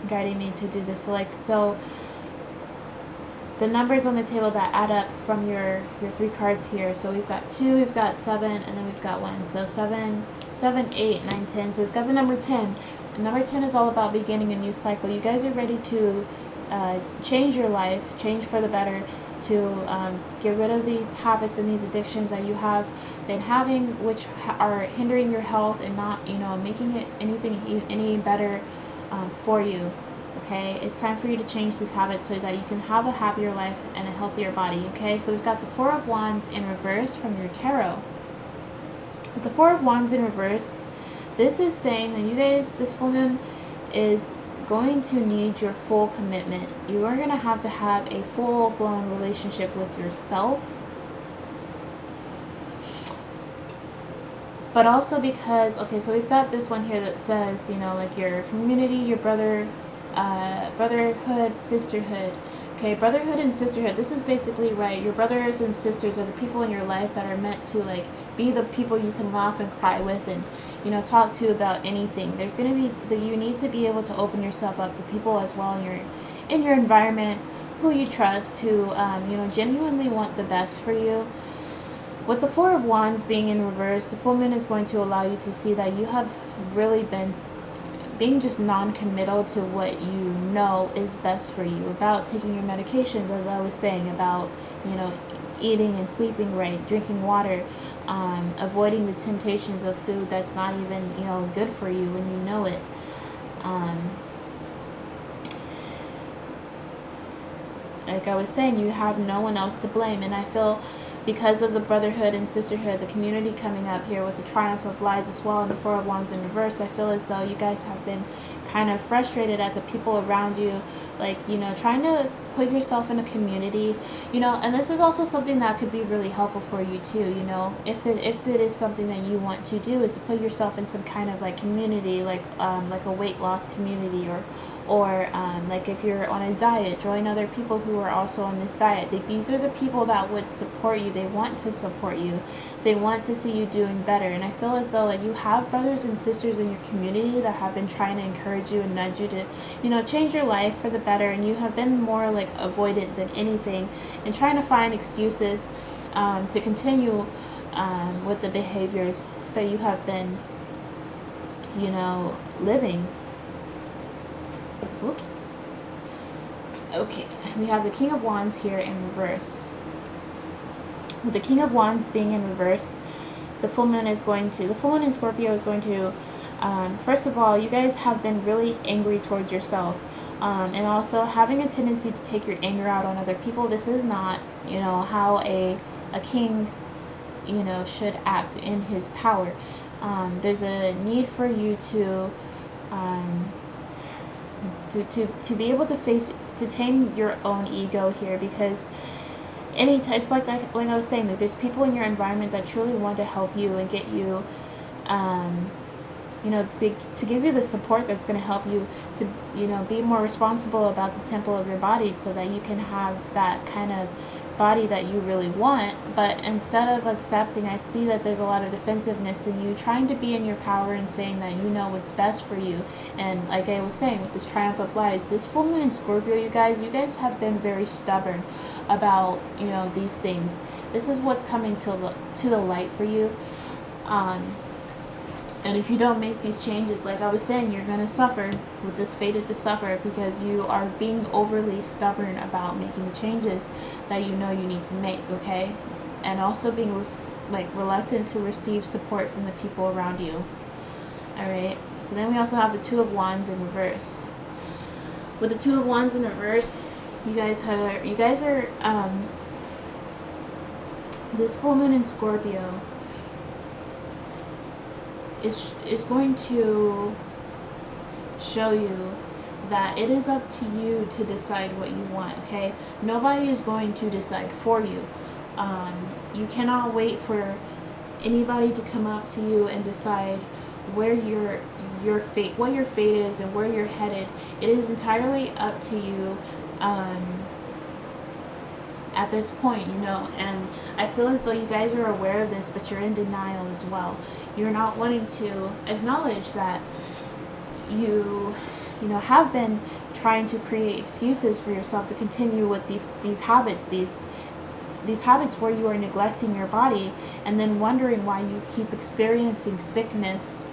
guiding me to do this. So the numbers on the table that add up from your 3 cards here. So we've got 2, we've got 7, and then we've got 1. So 7, 8, 9, 10. So we've got the number 10. And number 10 is all about beginning a new cycle. You guys are ready to change your life, change for the better, to get rid of these habits and these addictions that you have been having, which are hindering your health and not, you know, making it any better for you. Okay, it's time for you to change these habits so that you can have a happier life and a healthier body. Okay, so we've got the 4 of Wands in reverse from your tarot. With the 4 of Wands in reverse, this is saying that you guys, this full moon is going to need your full commitment. You are going to have a full-blown relationship with yourself. But also because, okay, so we've got this one here that says, you know, like your community, your brotherhood, sisterhood. Okay, brotherhood and sisterhood. This is basically, right, your brothers and sisters are the people in your life that are meant to, like, be the people you can laugh and cry with and, you know, talk to about anything. There's going to be, you need to be able to open yourself up to people as well in your environment who you trust, who, you know, genuinely want the best for you. With the 4 of Wands being in reverse, the full moon is going to allow you to see that you have really been being just non-committal to what you know is best for you, about taking your medications, as I was saying, about, you know, eating and sleeping right, drinking water, avoiding the temptations of food that's not even, you know, good for you when you know it. Like I was saying, you have no one else to blame, and I feel because of the brotherhood and sisterhood, the community coming up here with the Triumph of Lies as well and the 4 of Wands in reverse, I feel as though you guys have been kind of frustrated at the people around you, like, you know, trying to put yourself in a community, you know, and this is also something that could be really helpful for you too, you know, if it is something that you want to do, is to put yourself in some kind of like community, like a weight loss community, or like if you're on a diet, join other people who are also on this diet. These are the people that would support you. They want to support you. They want to see you doing better. And I feel as though like you have brothers and sisters in your community that have been trying to encourage you and nudge you to, you know, change your life for the better. And you have been more like avoidant than anything and trying to find excuses to continue with the behaviors that you have been, you know, living. Whoops. Okay, we have the King of Wands here in reverse. With the King of Wands being in reverse, the full moon in Scorpio is going to, first of all, you guys have been really angry towards yourself, and also having a tendency to take your anger out on other people. This is not, how a king, should act in his power. There's a need for you to be able to tame your own ego here, because it's like I was saying, that there's people in your environment that truly want to help you and get you, to give you the support that's going to help you to, be more responsible about the temple of your body, so that you can have that kind of body that you really want. But instead of accepting, I see that there's a lot of defensiveness in you, trying to be in your power and saying that you know what's best for you. And like I was saying, with this Triumph of Lies, this full moon in Scorpio, you guys have been very stubborn about, these things. This is what's coming to the light for you. And if you don't make these changes, like I was saying, you're going to suffer with this, fated to suffer, because you are being overly stubborn about making the changes that you need to make, okay? And also being reluctant to receive support from the people around you. Alright, so then we also have the Two of Wands in reverse. With the Two of Wands in reverse, you guys are this full moon in Scorpio is going to show you that it is up to you to decide what you want, okay? Nobody is going to decide for you. You cannot wait for anybody to come up to you and decide where your fate, what your fate is, and where you're headed. It is entirely up to you at this point, and I feel as though you guys are aware of this, but you're in denial as well. You're not wanting to acknowledge that you have been trying to create excuses for yourself to continue with these habits, these habits where you are neglecting your body, and then wondering why you keep experiencing sickness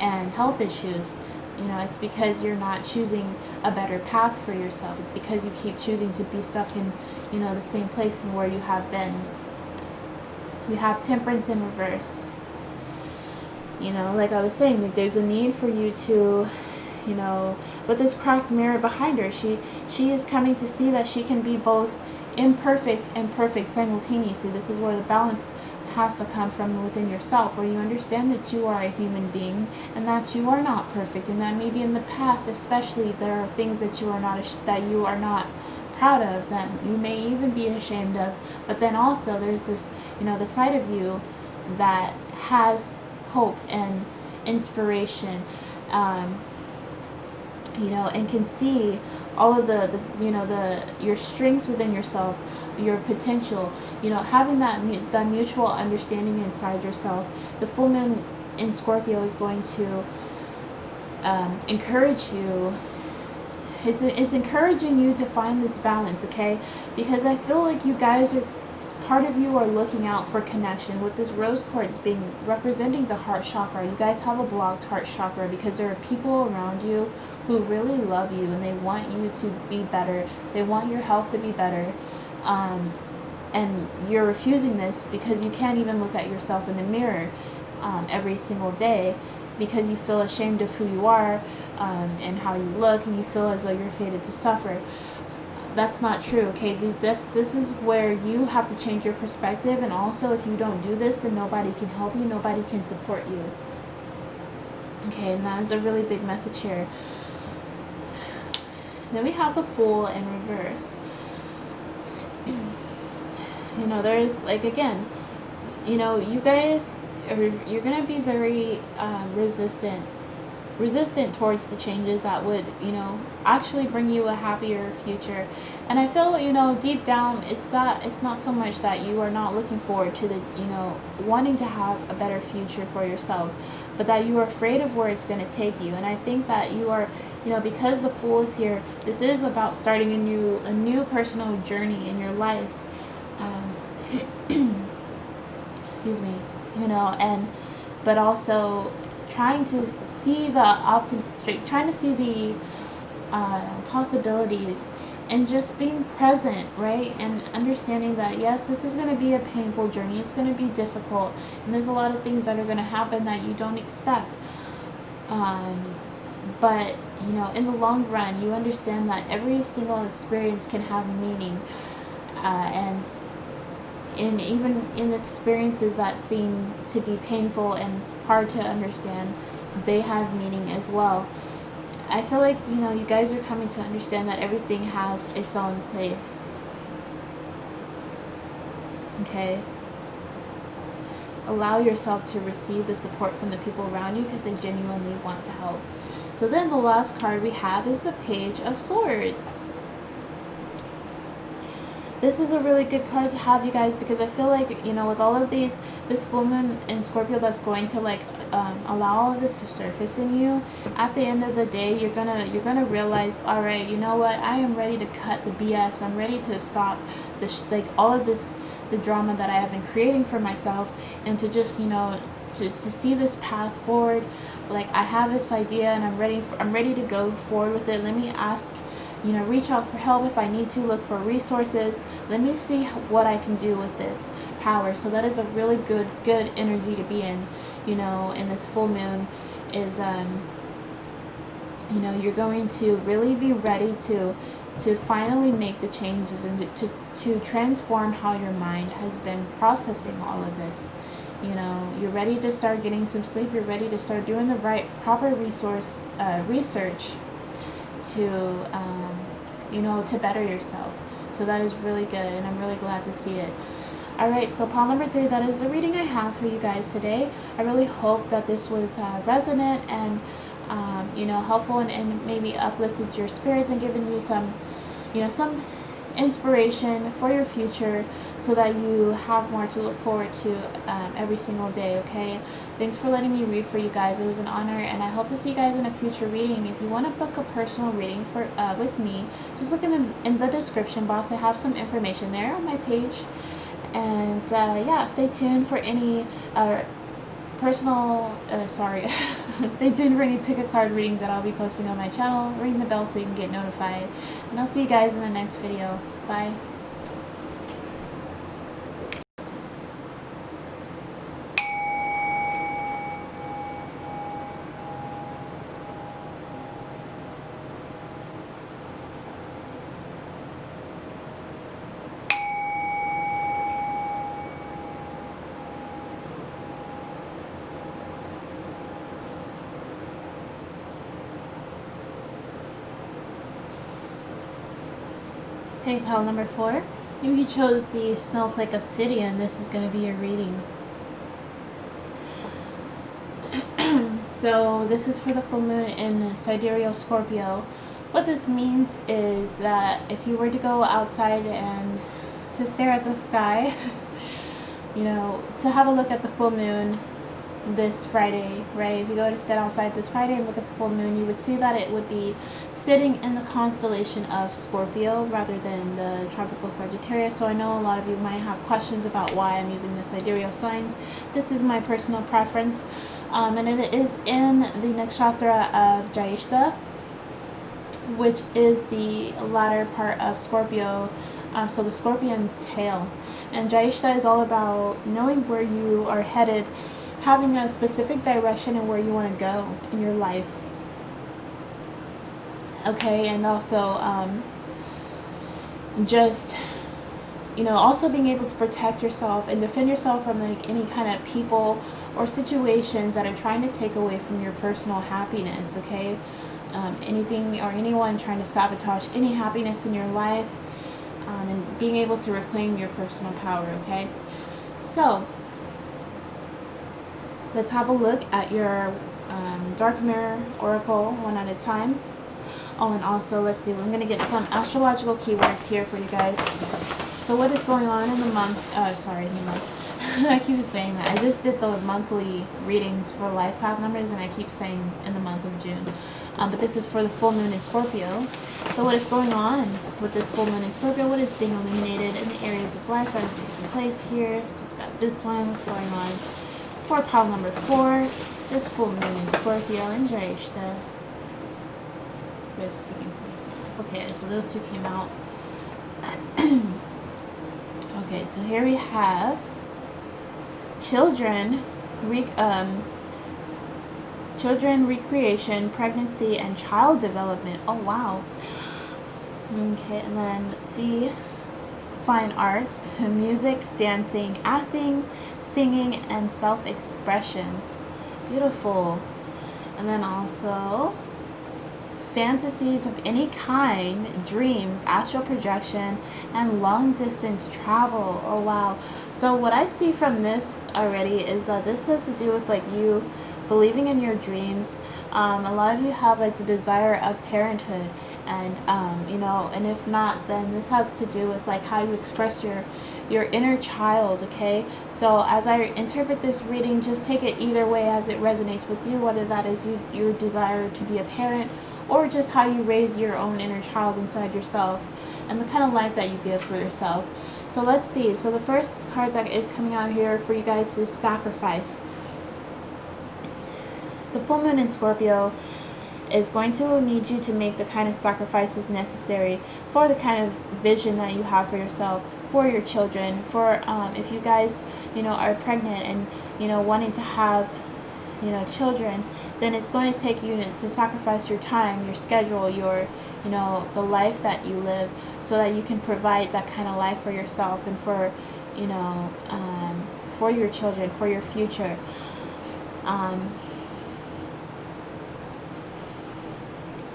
and health issues. It's because you're not choosing a better path for yourself. It's because you keep choosing to be stuck in, the same place and where you have been. We have Temperance in reverse. Like I was saying, that there's a need for you to, with this cracked mirror behind her, she is coming to see that she can be both imperfect and perfect simultaneously. This is where the balance has to come from within yourself, where you understand that you are a human being and that you are not perfect, and that maybe in the past especially there are things that you are not proud of, that you may even be ashamed of. But then also there's this, the side of you that has hope and inspiration, and can see all of the your strengths within yourself, your potential, having that mutual understanding inside yourself. The full moon in Scorpio is going to encourage you. It's encouraging you to find this balance, okay? Because I feel like you guys are, part of you are looking out for connection. With this rose quartz being representing the heart chakra, you guys have a blocked heart chakra because there are people around you who really love you and they want you to be better. They want your health to be better. And you're refusing this because you can't even look at yourself in the mirror every single day, because you feel ashamed of who you are and how you look, and you feel as though you're fated to suffer. That's not true, okay? This is where you have to change your perspective, and also if you don't do this, then nobody can help you, nobody can support you. Okay, and that is a really big message here. Then we have the Fool in reverse. There's, again, you guys, you're going to be very resistant towards the changes that would, actually bring you a happier future. And I feel, deep down, it's not so much that you are not looking forward to the, wanting to have a better future for yourself, but that you are afraid of where it's going to take you. And I think that you are, because the Fool is here, this is about starting a new personal journey in your life. Excuse me, but also trying to see the possibilities and just being present, right? And understanding that, yes, this is going to be a painful journey. It's going to be difficult. And there's a lot of things that are going to happen that you don't expect. But, you know, in the long run, you understand that every single experience can have meaning. And even in experiences that seem to be painful and hard to understand, they have meaning as well. I feel like, you know, you guys are coming to understand that everything has its own place. Okay? Allow yourself to receive the support from the people around you because they genuinely want to help. So then the last card we have is the Page of Swords. This is a really good card to have, you guys, because I feel like, you know, with all of this full moon in Scorpio that's going to like allow all of this to surface in you, at the end of the day, you're gonna realize, all right, you know what, I am ready to cut the BS. I'm ready to stop like all of this, the drama that I have been creating for myself, and to just, you know, to see this path forward. Like, I have this idea and I'm ready to go forward with it. Let me ask, you know, reach out for help if I need to, look for resources. Let me see what I can do with this power. So that is a really good energy to be in, you know, in this full moon is, you know, you're going to really be ready to finally make the changes and to transform how your mind has been processing all of this. You know, you're ready to start getting some sleep. You're ready to start doing the proper research to, you know, to better yourself. So that is really good, and I'm really glad to see it. All right, so pile number 3, that is the reading I have for you guys today. I really hope that this was resonant and, you know, helpful and maybe uplifted your spirits and given you some, you know, some inspiration for your future so that you have more to look forward to every single day. Okay, thanks for letting me read for you guys. It was an honor, and I hope to see you guys in a future reading. If you want to book a personal reading for with me, just look in the description box. I have some information there on my page, and yeah, stay tuned for any stay tuned for any pick a card readings that I'll be posting on my channel. Ring the bell so you can get notified, and I'll see you guys in the next video. Bye. Okay, pile number 4. If you chose the Snowflake Obsidian, this is going to be your reading. So this is for the full moon in Sidereal Scorpio. What this means is that if you were to go outside and to stare at the sky, you know, to have a look at the full moon this Friday, right? If you go to stand outside this Friday and look at the full moon, you would see that it would be sitting in the constellation of Scorpio rather than the tropical Sagittarius. So I know a lot of you might have questions about why I'm using the sidereal signs. This is my personal preference, and it is in the nakshatra of Jyeshta, which is the latter part of Scorpio, so the scorpion's tail. And Jyeshta is all about knowing where you are headed, having a specific direction and where you want to go in your life. Okay, and also just, you know, also being able to protect yourself and defend yourself from like any kind of people or situations that are trying to take away from your personal happiness. Okay, anything or anyone trying to sabotage any happiness in your life, and being able to reclaim your personal power. Okay, so let's have a look at your dark mirror oracle one at a time. Oh, and also, let's see, I'm going to get some astrological keywords here for you guys. So what is going on in the month, I keep saying that. I just did the monthly readings for life path numbers, and I keep saying in the month of June. But this is for the full moon in Scorpio. So what is going on with this full moon in Scorpio? What is being illuminated in the areas of life that is taking place here? So we've got this one, what's going on for pile number 4, this full moon in Scorpio and Jyeshta. What is taking place in life. Okay, so those two came out. Okay, so here we have children, children recreation, pregnancy, and child development. Oh, wow. Okay, and then let's see. Fine arts, music, dancing, acting, singing, and self-expression. Beautiful. And then also fantasies of any kind, dreams, astral projection, and long distance travel. Oh wow. So what I see from this already is that this has to do with like you believing in your dreams. A lot of you have like the desire of parenthood, and you know, and if not, then this has to do with like how you express your inner child. Okay, so as I interpret this reading, just take it either way as it resonates with you, whether that is your desire to be a parent, or just how you raise your own inner child inside yourself and the kind of life that you give for yourself. So let's see. So the first card that is coming out here for you guys to sacrifice. The full moon in Scorpio is going to need you to make the kind of sacrifices necessary for the kind of vision that you have for yourself, for your children, for if you guys, you know, are pregnant and, you know, wanting to have, you know, children, then it's going to take you to sacrifice your time, your schedule, your, you know, the life that you live, so that you can provide that kind of life for yourself and for, you know, for your children, for your future.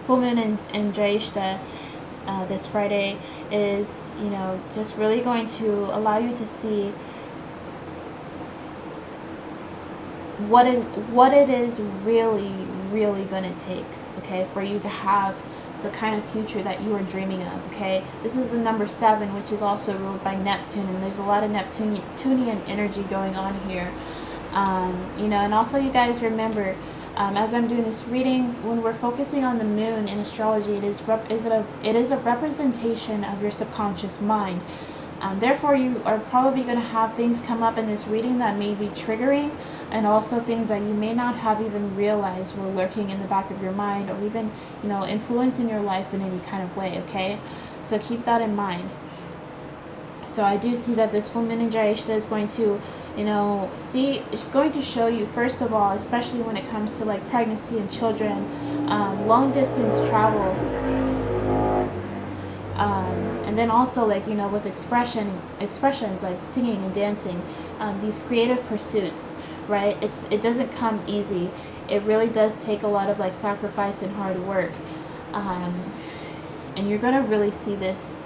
Full moon in Dynasty this Friday is, you know, just really going to allow you to see what it is really going to take, okay, for you to have the kind of future that you are dreaming of. Okay, this is the number 7, which is also ruled by Neptune, and there's a lot of Neptunian energy going on here. You know, and also you guys remember, as I'm doing this reading, when we're focusing on the moon in astrology, it is a representation of your subconscious mind. Therefore, you are probably going to have things come up in this reading that may be triggering, and also things that you may not have even realized were lurking in the back of your mind, or even, you know, influencing your life in any kind of way. Okay, so keep that in mind. So I do see that this full moon in Dynasty is going to, you know, it's going to show you, first of all, especially when it comes to like pregnancy and children, long distance travel, and then also, like, you know, with expressions like singing and dancing, these creative pursuits, right? It doesn't come easy. It really does take a lot of like sacrifice and hard work, and you're gonna really see this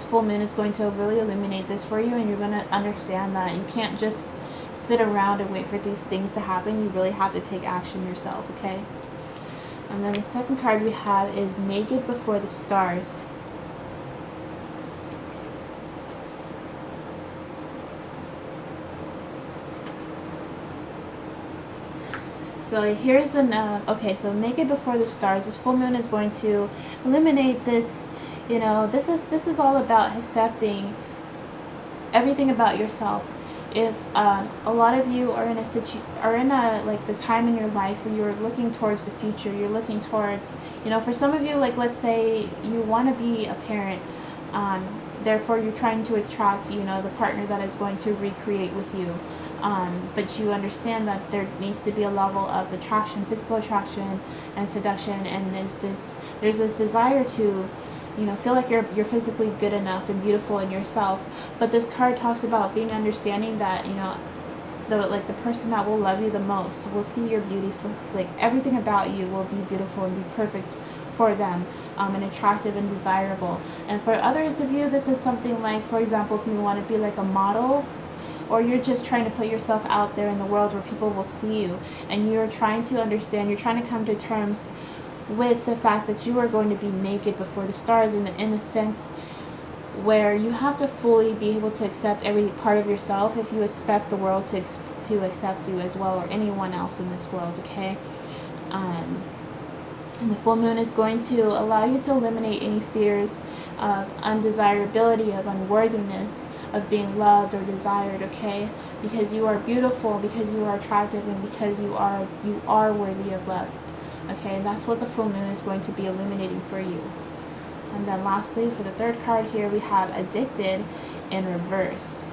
full moon is going to really illuminate this for you, and you're going to understand that you can't just sit around and wait for these things to happen. You really have to take action yourself, okay? And then the second card we have is Naked Before the Stars. So here's okay, so Naked Before the Stars, this full moon is going to illuminate this. You know, this is all about accepting everything about yourself. If a lot of you are in a like the time in your life where you're looking towards the future, you're looking towards, you know, for some of you, like, let's say you want to be a parent, therefore you're trying to attract, you know, the partner that is going to recreate with you, but you understand that there needs to be a level of attraction, physical attraction and seduction, and there's this desire to, you know, feel like you're physically good enough and beautiful in yourself. But this card talks about being understanding that, you know, the person that will love you the most will see your beauty, for like everything about you will be beautiful and be perfect for them, and attractive and desirable. And for others of you, this is something like, for example, if you want to be like a model, or you're just trying to put yourself out there in the world where people will see you, and you're trying to understand, you're trying to come to terms with the fact that you are going to be naked before the stars, in a sense where you have to fully be able to accept every part of yourself if you expect the world to accept you as well, or anyone else in this world, okay? And the full moon is going to allow you to eliminate any fears of undesirability, of unworthiness, of being loved or desired, okay? Because you are beautiful, because you are attractive, and because you are worthy of love. Okay, and that's what the full moon is going to be illuminating for you. And then lastly, for the third card here, we have Addicted in reverse.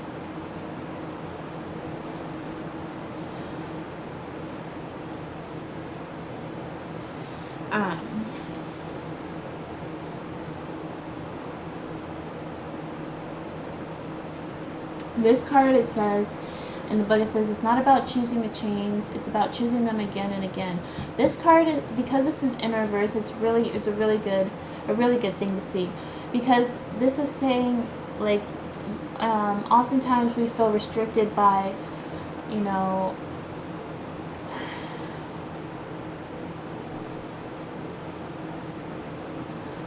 This card, it says, in the book, it says, it's not about choosing the chains, it's about choosing them again and again. This card, because this is in reverse, it's a really good thing to see, because this is saying, like, oftentimes we feel restricted by, you know,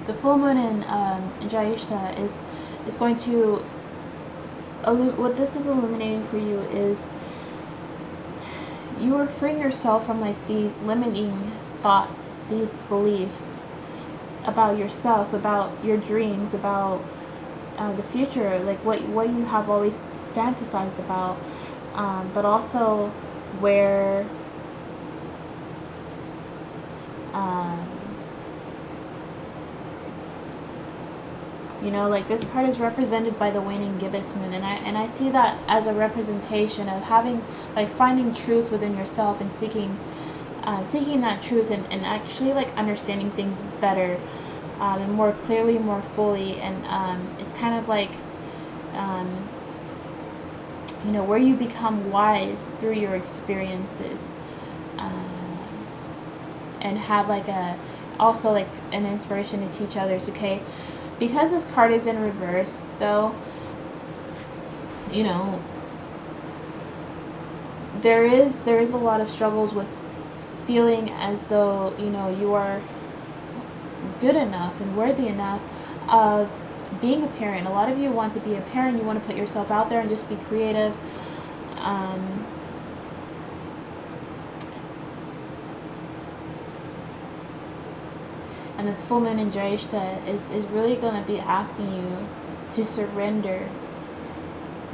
the full moon in Jyeshta is going to, what this is illuminating for you is you are freeing yourself from like these limiting thoughts, these beliefs about yourself, about your dreams, about the future, like what you have always fantasized about, but also where you know, like this card is represented by the waning gibbous moon, and I see that as a representation of having, like, finding truth within yourself and seeking that truth, and actually like understanding things better, and more clearly, more fully, and it's kind of like you know, where you become wise through your experiences, and have like also like an inspiration to teach others. Okay, because this card is in reverse, though, you know, there is a lot of struggles with feeling as though, you know, you are good enough and worthy enough of being a parent. A lot of you want to be a parent. You want to put yourself out there and just be creative. And this full moon in Jyeshta is really going to be asking you to surrender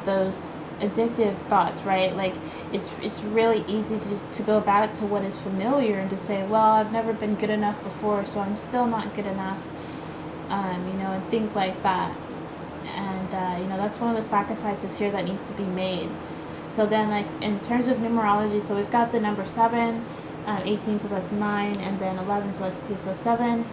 those addictive thoughts, right? Like, it's really easy to go back to what is familiar and to say, well, I've never been good enough before, so I'm still not good enough, you know, and things like that. And, you know, that's one of the sacrifices here that needs to be made. So then, like, in terms of numerology, so we've got the number 7, 18, so that's 9, and then 11, so that's 2, so 7,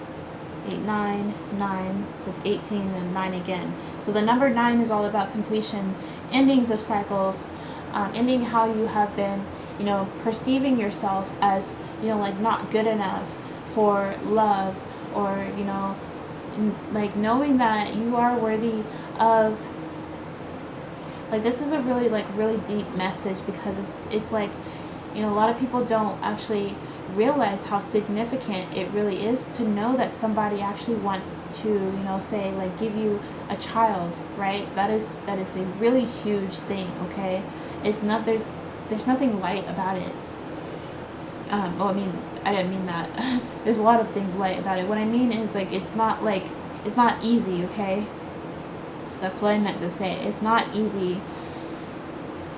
8, 9, 9, that's 18, and 9 again. So the number 9 is all about completion, endings of cycles, ending how you have been, you know, perceiving yourself as, you know, like not good enough for love, or, you know, like knowing that you are worthy of, like, this is a really deep message, because it's like, you know, a lot of people don't actually realize how significant it really is to know that somebody actually wants to, you know, say, like, give you a child, right? That is a really huge thing, okay? It's not, there's nothing light about it. Well, I mean, I didn't mean that. There's a lot of things light about it. What I mean is, like, it's not easy, okay? That's what I meant to say. It's not easy.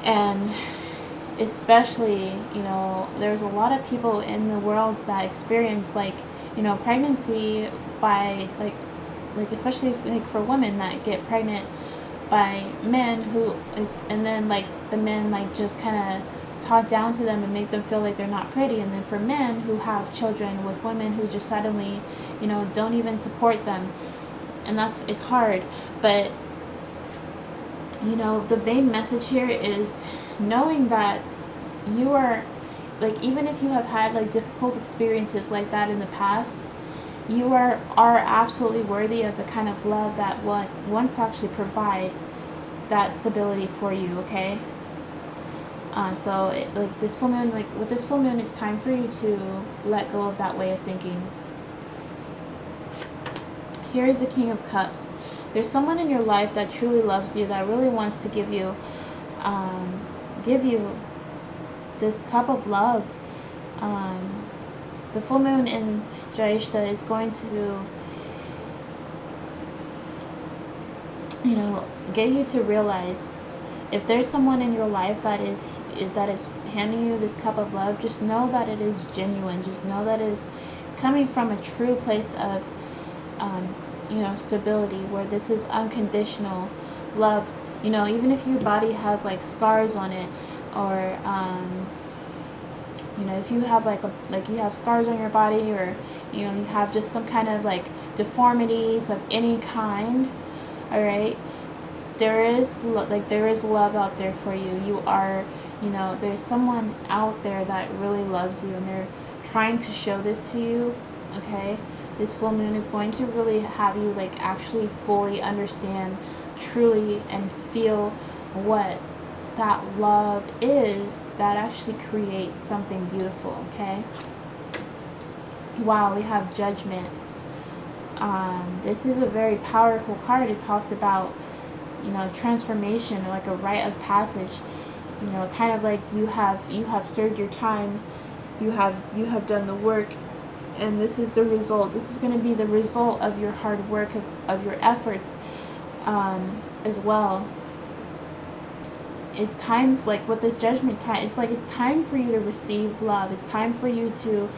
And especially, you know, there's a lot of people in the world that experience, like, you know, pregnancy by, like especially like for women that get pregnant by men who, like, and then like the men like just kind of talk down to them and make them feel like they're not pretty, and then for men who have children with women who just suddenly, you know, don't even support them, and it's hard. But, you know, the main message here is knowing that you are, like, even if you have had like difficult experiences like that in the past, you are absolutely worthy of the kind of love that wants to actually provide that stability for you, okay? So like this full moon, like with this full moon, it's time for you to let go of that way of thinking. Here is the King of Cups. There's someone in your life that truly loves you, that really wants to give you this cup of love. The full moon in Jyeshta is going to, you know, get you to realize, if there's someone in your life that is handing you this cup of love, just know that it is genuine. Just know that it is coming from a true place of stability, where this is unconditional love. Even if your body has like scars on it, or if you have like you have scars on your body, or you have just some kind of like deformities of any kind, all right, there is love out there for you. You are, there's someone out there that really loves you, and they're trying to show this to you. Okay, this full moon is going to really have you like actually fully understand, truly, and feel what that love is that actually creates something beautiful. Okay. Wow, we have Judgment. This is a very powerful card. It talks about transformation, like a rite of passage. Kind of like you have served your time, you have done the work, and this is the result. This is going to be the result of your hard work, of your efforts, as well. It's time, like with this Judgment time, it's time for you to receive love. It's time for you to,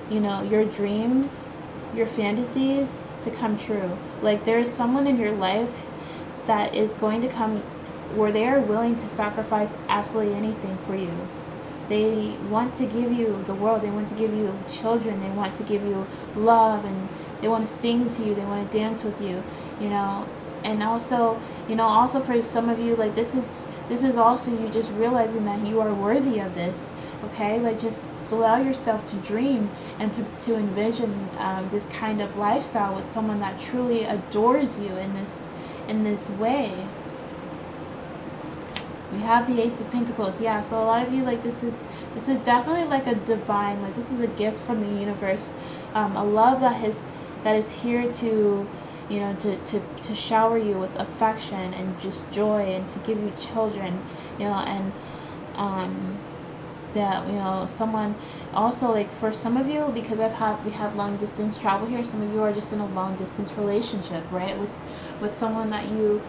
your dreams, your fantasies to come true. Like there is someone in your life that is going to come where they are willing to sacrifice absolutely anything for you. They want to give you the world. They want to give you children. They want to give you love, and they want to sing to you. They want to dance with you, And also, also for some of you, like this is also you just realizing that you are worthy of this. Okay, like just allow yourself to dream and to envision this kind of lifestyle with someone that truly adores you in this way. We have the Ace of Pentacles. Yeah, so a lot of you, like this is definitely like a divine, like this is a gift from the universe, a love that is here to to shower you with affection and just joy, and to give you children, and that someone also, like for some of you, because we have long distance travel here, some of you are just in a long distance relationship, right, with someone that you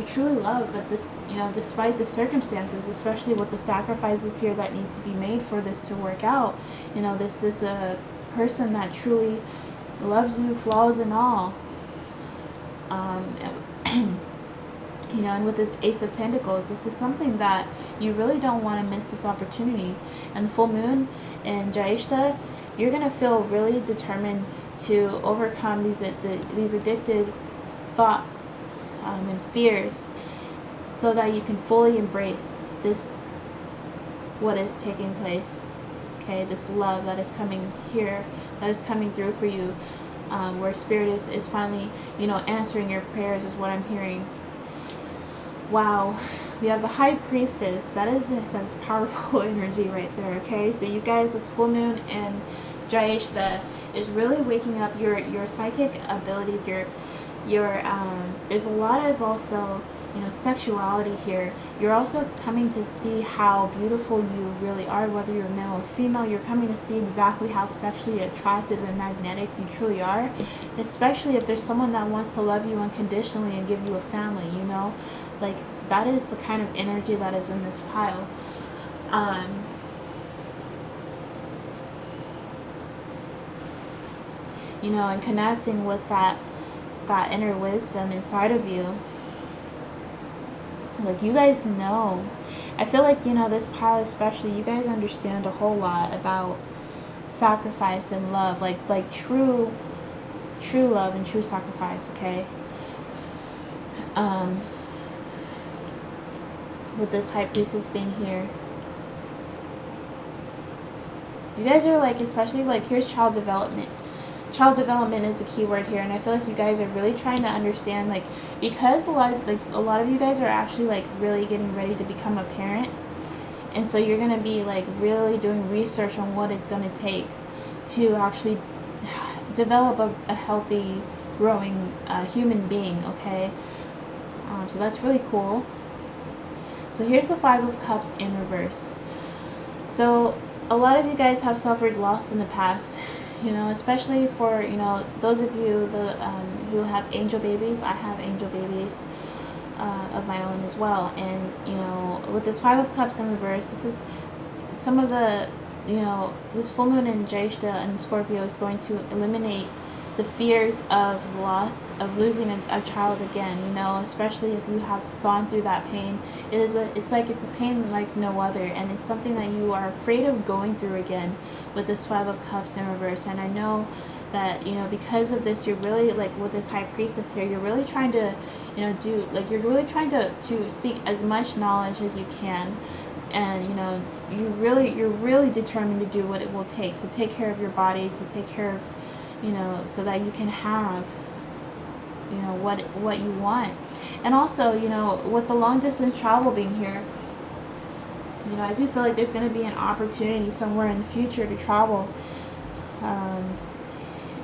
truly love, but this despite the circumstances, especially with the sacrifices here that needs to be made for this to work out, this is a person that truly loves you, flaws and all. And with this Ace of Pentacles, this is something that you really don't want to miss, this opportunity. And the full moon in Jyeshta, you're going to feel really determined to overcome these addicted thoughts and fears, so that you can fully embrace this, what is taking place. Okay, this love that is coming here, that is coming through for you. Where Spirit is finally, answering your prayers, is what I'm hearing. Wow. We have the High Priestess. That's powerful energy right there, okay? So you guys, this full moon in Jyeshta is really waking up your psychic abilities, your there's a lot of also, sexuality here. You're also coming to see how beautiful you really are, whether you're male or female. You're coming to see exactly how sexually attractive and magnetic you truly are, especially if there's someone that wants to love you unconditionally and give you a family, like that is the kind of energy that is in this pile. And connecting with that inner wisdom inside of you. Like you guys know, I feel like this pile especially, you guys understand a whole lot about sacrifice and love, like true love and true sacrifice. Okay. With this High Priestess being here, you guys are like, especially like here's child development. Child development is the key word here, and I feel like you guys are really trying to understand, like, because a lot of you guys are actually like really getting ready to become a parent, and so you're gonna be like really doing research on what it's gonna take to actually develop a healthy, growing human being. Okay, so that's really cool. So here's the Five of Cups in reverse. So a lot of you guys have suffered loss in the past. Especially for, those of you who have angel babies. I have angel babies of my own as well. And, with this Five of Cups in reverse, this is some of the, this full moon in Jyeshta and Scorpio is going to eliminate the fears of loss, of losing a child again, you know, especially if you have gone through that pain. It's a pain like no other, and it's something that you are afraid of going through again with this Five of Cups in reverse. And I know that, you know, because of this, you're really, like, with this High Priestess here, you're really trying to, you know, you're really trying to seek as much knowledge as you can. And, you know, you're really determined to do what it will take to take care of your body, to take care of, you know, so that you can have, you know, what you want. And also, you know, with the long distance travel being here, you know, I do feel like there's going to be an opportunity somewhere in the future to travel.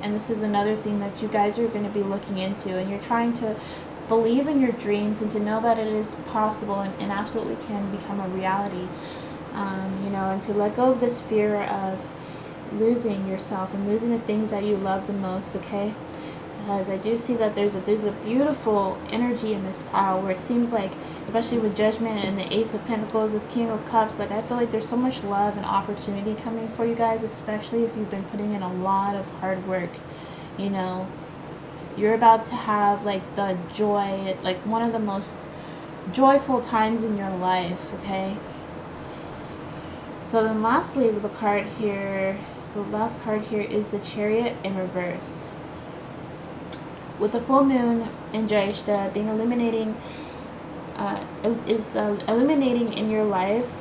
And this is another thing that you guys are going to be looking into, and you're trying to believe in your dreams and to know that it is possible and absolutely can become a reality. You know, and to let go of this fear of losing yourself and losing the things that you love the most, okay? Because I do see that there's a beautiful energy in this pile where it seems like, especially with Judgment and the Ace of Pentacles, this King of Cups, like, I feel like there's so much love and opportunity coming for you guys, especially if you've been putting in a lot of hard work. You know, you're about to have, like, the joy, like, one of the most joyful times in your life, okay? So then lastly, the card here, the last card here is the Chariot in reverse. With the full moon in Jyeshta being illuminating in your life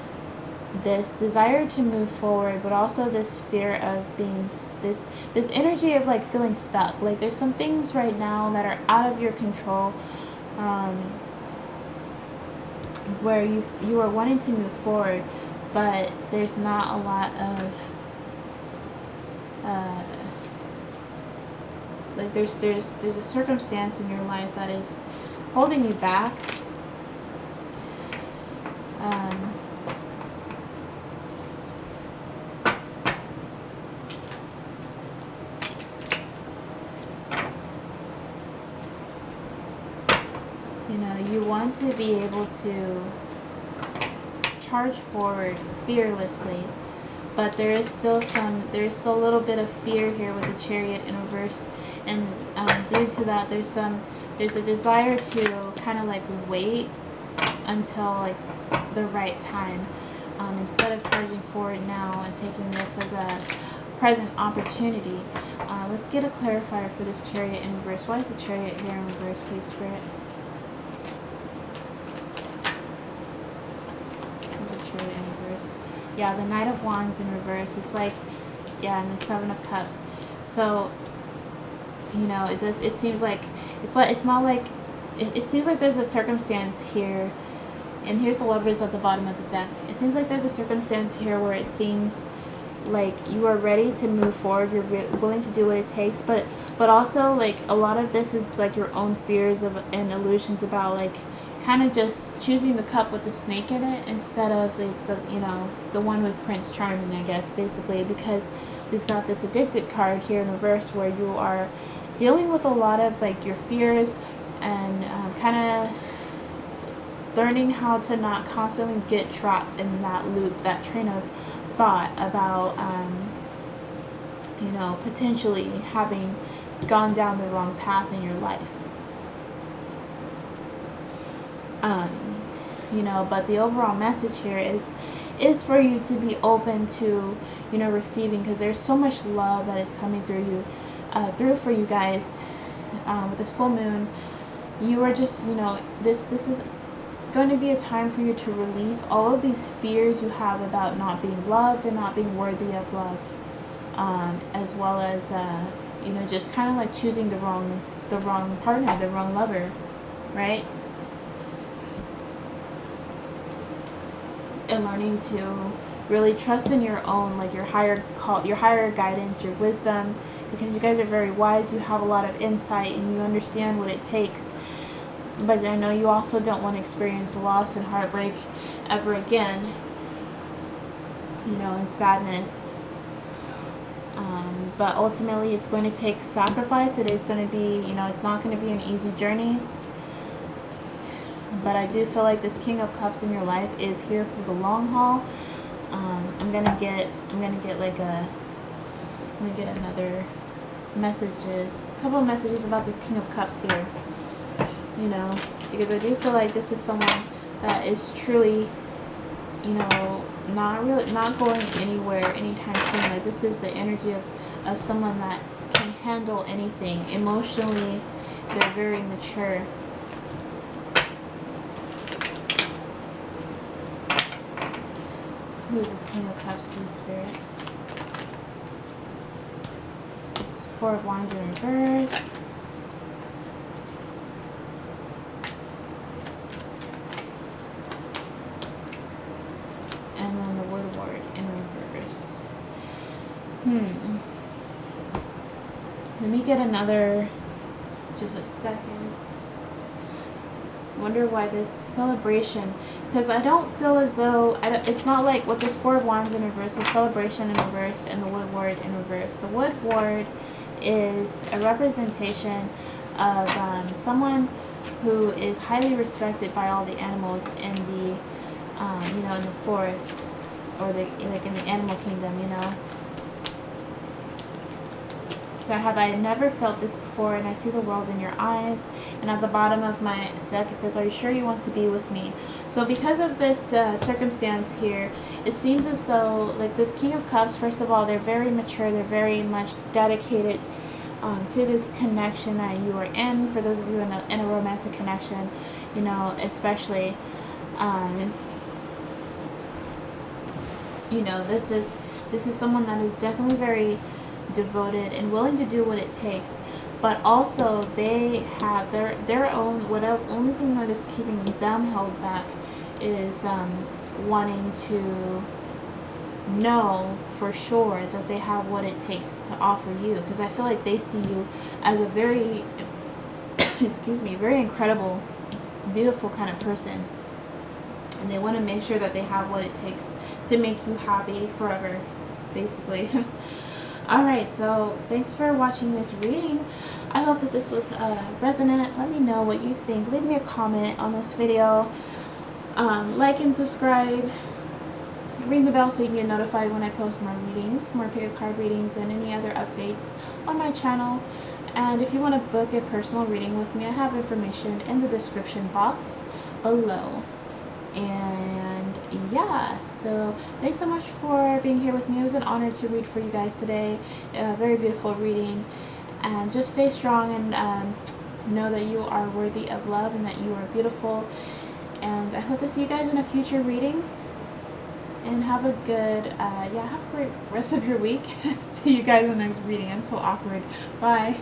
this desire to move forward, but also this fear of being this energy of, like, feeling stuck. Like, there's some things right now that are out of your control, where you are wanting to move forward, but there's not a lot of like, there's a circumstance in your life that is holding you back. You know, you want to be able to charge forward fearlessly, but there is still a little bit of fear here with the Chariot in reverse, and due to that, there's a desire to kind of, like, wait until, like, the right time, instead of charging forward now and taking this as a present opportunity. Let's get a clarifier for this Chariot in reverse. Why is the Chariot here in reverse, please, Spirit? Yeah, the Knight of Wands in reverse. It's like, yeah, and the Seven of Cups. So, you know, it seems like it seems like there's a circumstance here, and here's the Lovers at the bottom of the deck. It seems like there's a circumstance here where it seems like you are ready to move forward. You're willing to do what it takes, but also, like, a lot of this is, like, your own fears and illusions about, like, kind of just choosing the cup with the snake in it instead of, like, the one with Prince Charming, I guess, basically, because we've got this Addicted card here in reverse where you are dealing with a lot of, like, your fears and kind of learning how to not constantly get trapped in that loop, that train of thought about, you know, potentially having gone down the wrong path in your life. You know, but the overall message here is for you to be open to, you know, receiving, because there's so much love that is coming through for you guys. With this full moon, you are just, you know, this is going to be a time for you to release all of these fears you have about not being loved and not being worthy of love, as well as you know, just kind of like choosing the wrong partner, the wrong lover, right? And learning to really trust in your own, like, your higher guidance, your wisdom, because you guys are very wise. You have a lot of insight and you understand what it takes. But I know you also don't want to experience loss and heartbreak ever again, you know, and sadness. But ultimately, it's going to take sacrifice. It is going to be, you know, it's not going to be an easy journey. But I do feel like this King of Cups in your life is here for the long haul. I'm gonna get another messages, a couple of messages about this King of Cups here, you know, because I do feel like this is someone that is truly, you know, not going anywhere anytime soon. Like, this is the energy of someone that can handle anything. Emotionally, they're very mature. Who is this King of Cups, please, Spirit? It's 4 of Wands in reverse. And then the Woodward in reverse. Let me get another, just a second. Wonder why this celebration, because I don't feel as though, it's not like with this 4 of Wands in reverse, the celebration in reverse, and the Woodward in reverse. The Woodward is a representation of someone who is highly respected by all the animals in the, you know, in the forest, or like in the animal kingdom, you know. So I never felt this before, and I see the world in your eyes. And at the bottom of my deck it says, are you sure you want to be with me? So because of this circumstance here, it seems as though, like, this King of Cups, first of all, they're very mature, they're very much dedicated to this connection that you are in. For those of you in a romantic connection, you know, especially, you know, this is someone that is definitely very devoted and willing to do what it takes, but also they have their own, whatever, only thing that is keeping them held back is wanting to know for sure that they have what it takes to offer you, because I feel like they see you as a very excuse me, very incredible, beautiful kind of person, and they want to make sure that they have what it takes to make you happy forever, basically. Alright, so thanks for watching this reading. I hope that this was resonant. Let me know what you think. Leave me a comment on this video. Like and subscribe. Ring the bell so you can get notified when I post more readings, more pick a card readings, and any other updates on my channel. And if you want to book a personal reading with me, I have information in the description box below. And yeah, so thanks so much for being here with me. It was an honor to read for you guys today. A very beautiful reading, and just stay strong and know that you are worthy of love and that you are beautiful. And I hope to see you guys in a future reading, and have a good have a great rest of your week. See you guys in the next reading. I'm so awkward. Bye.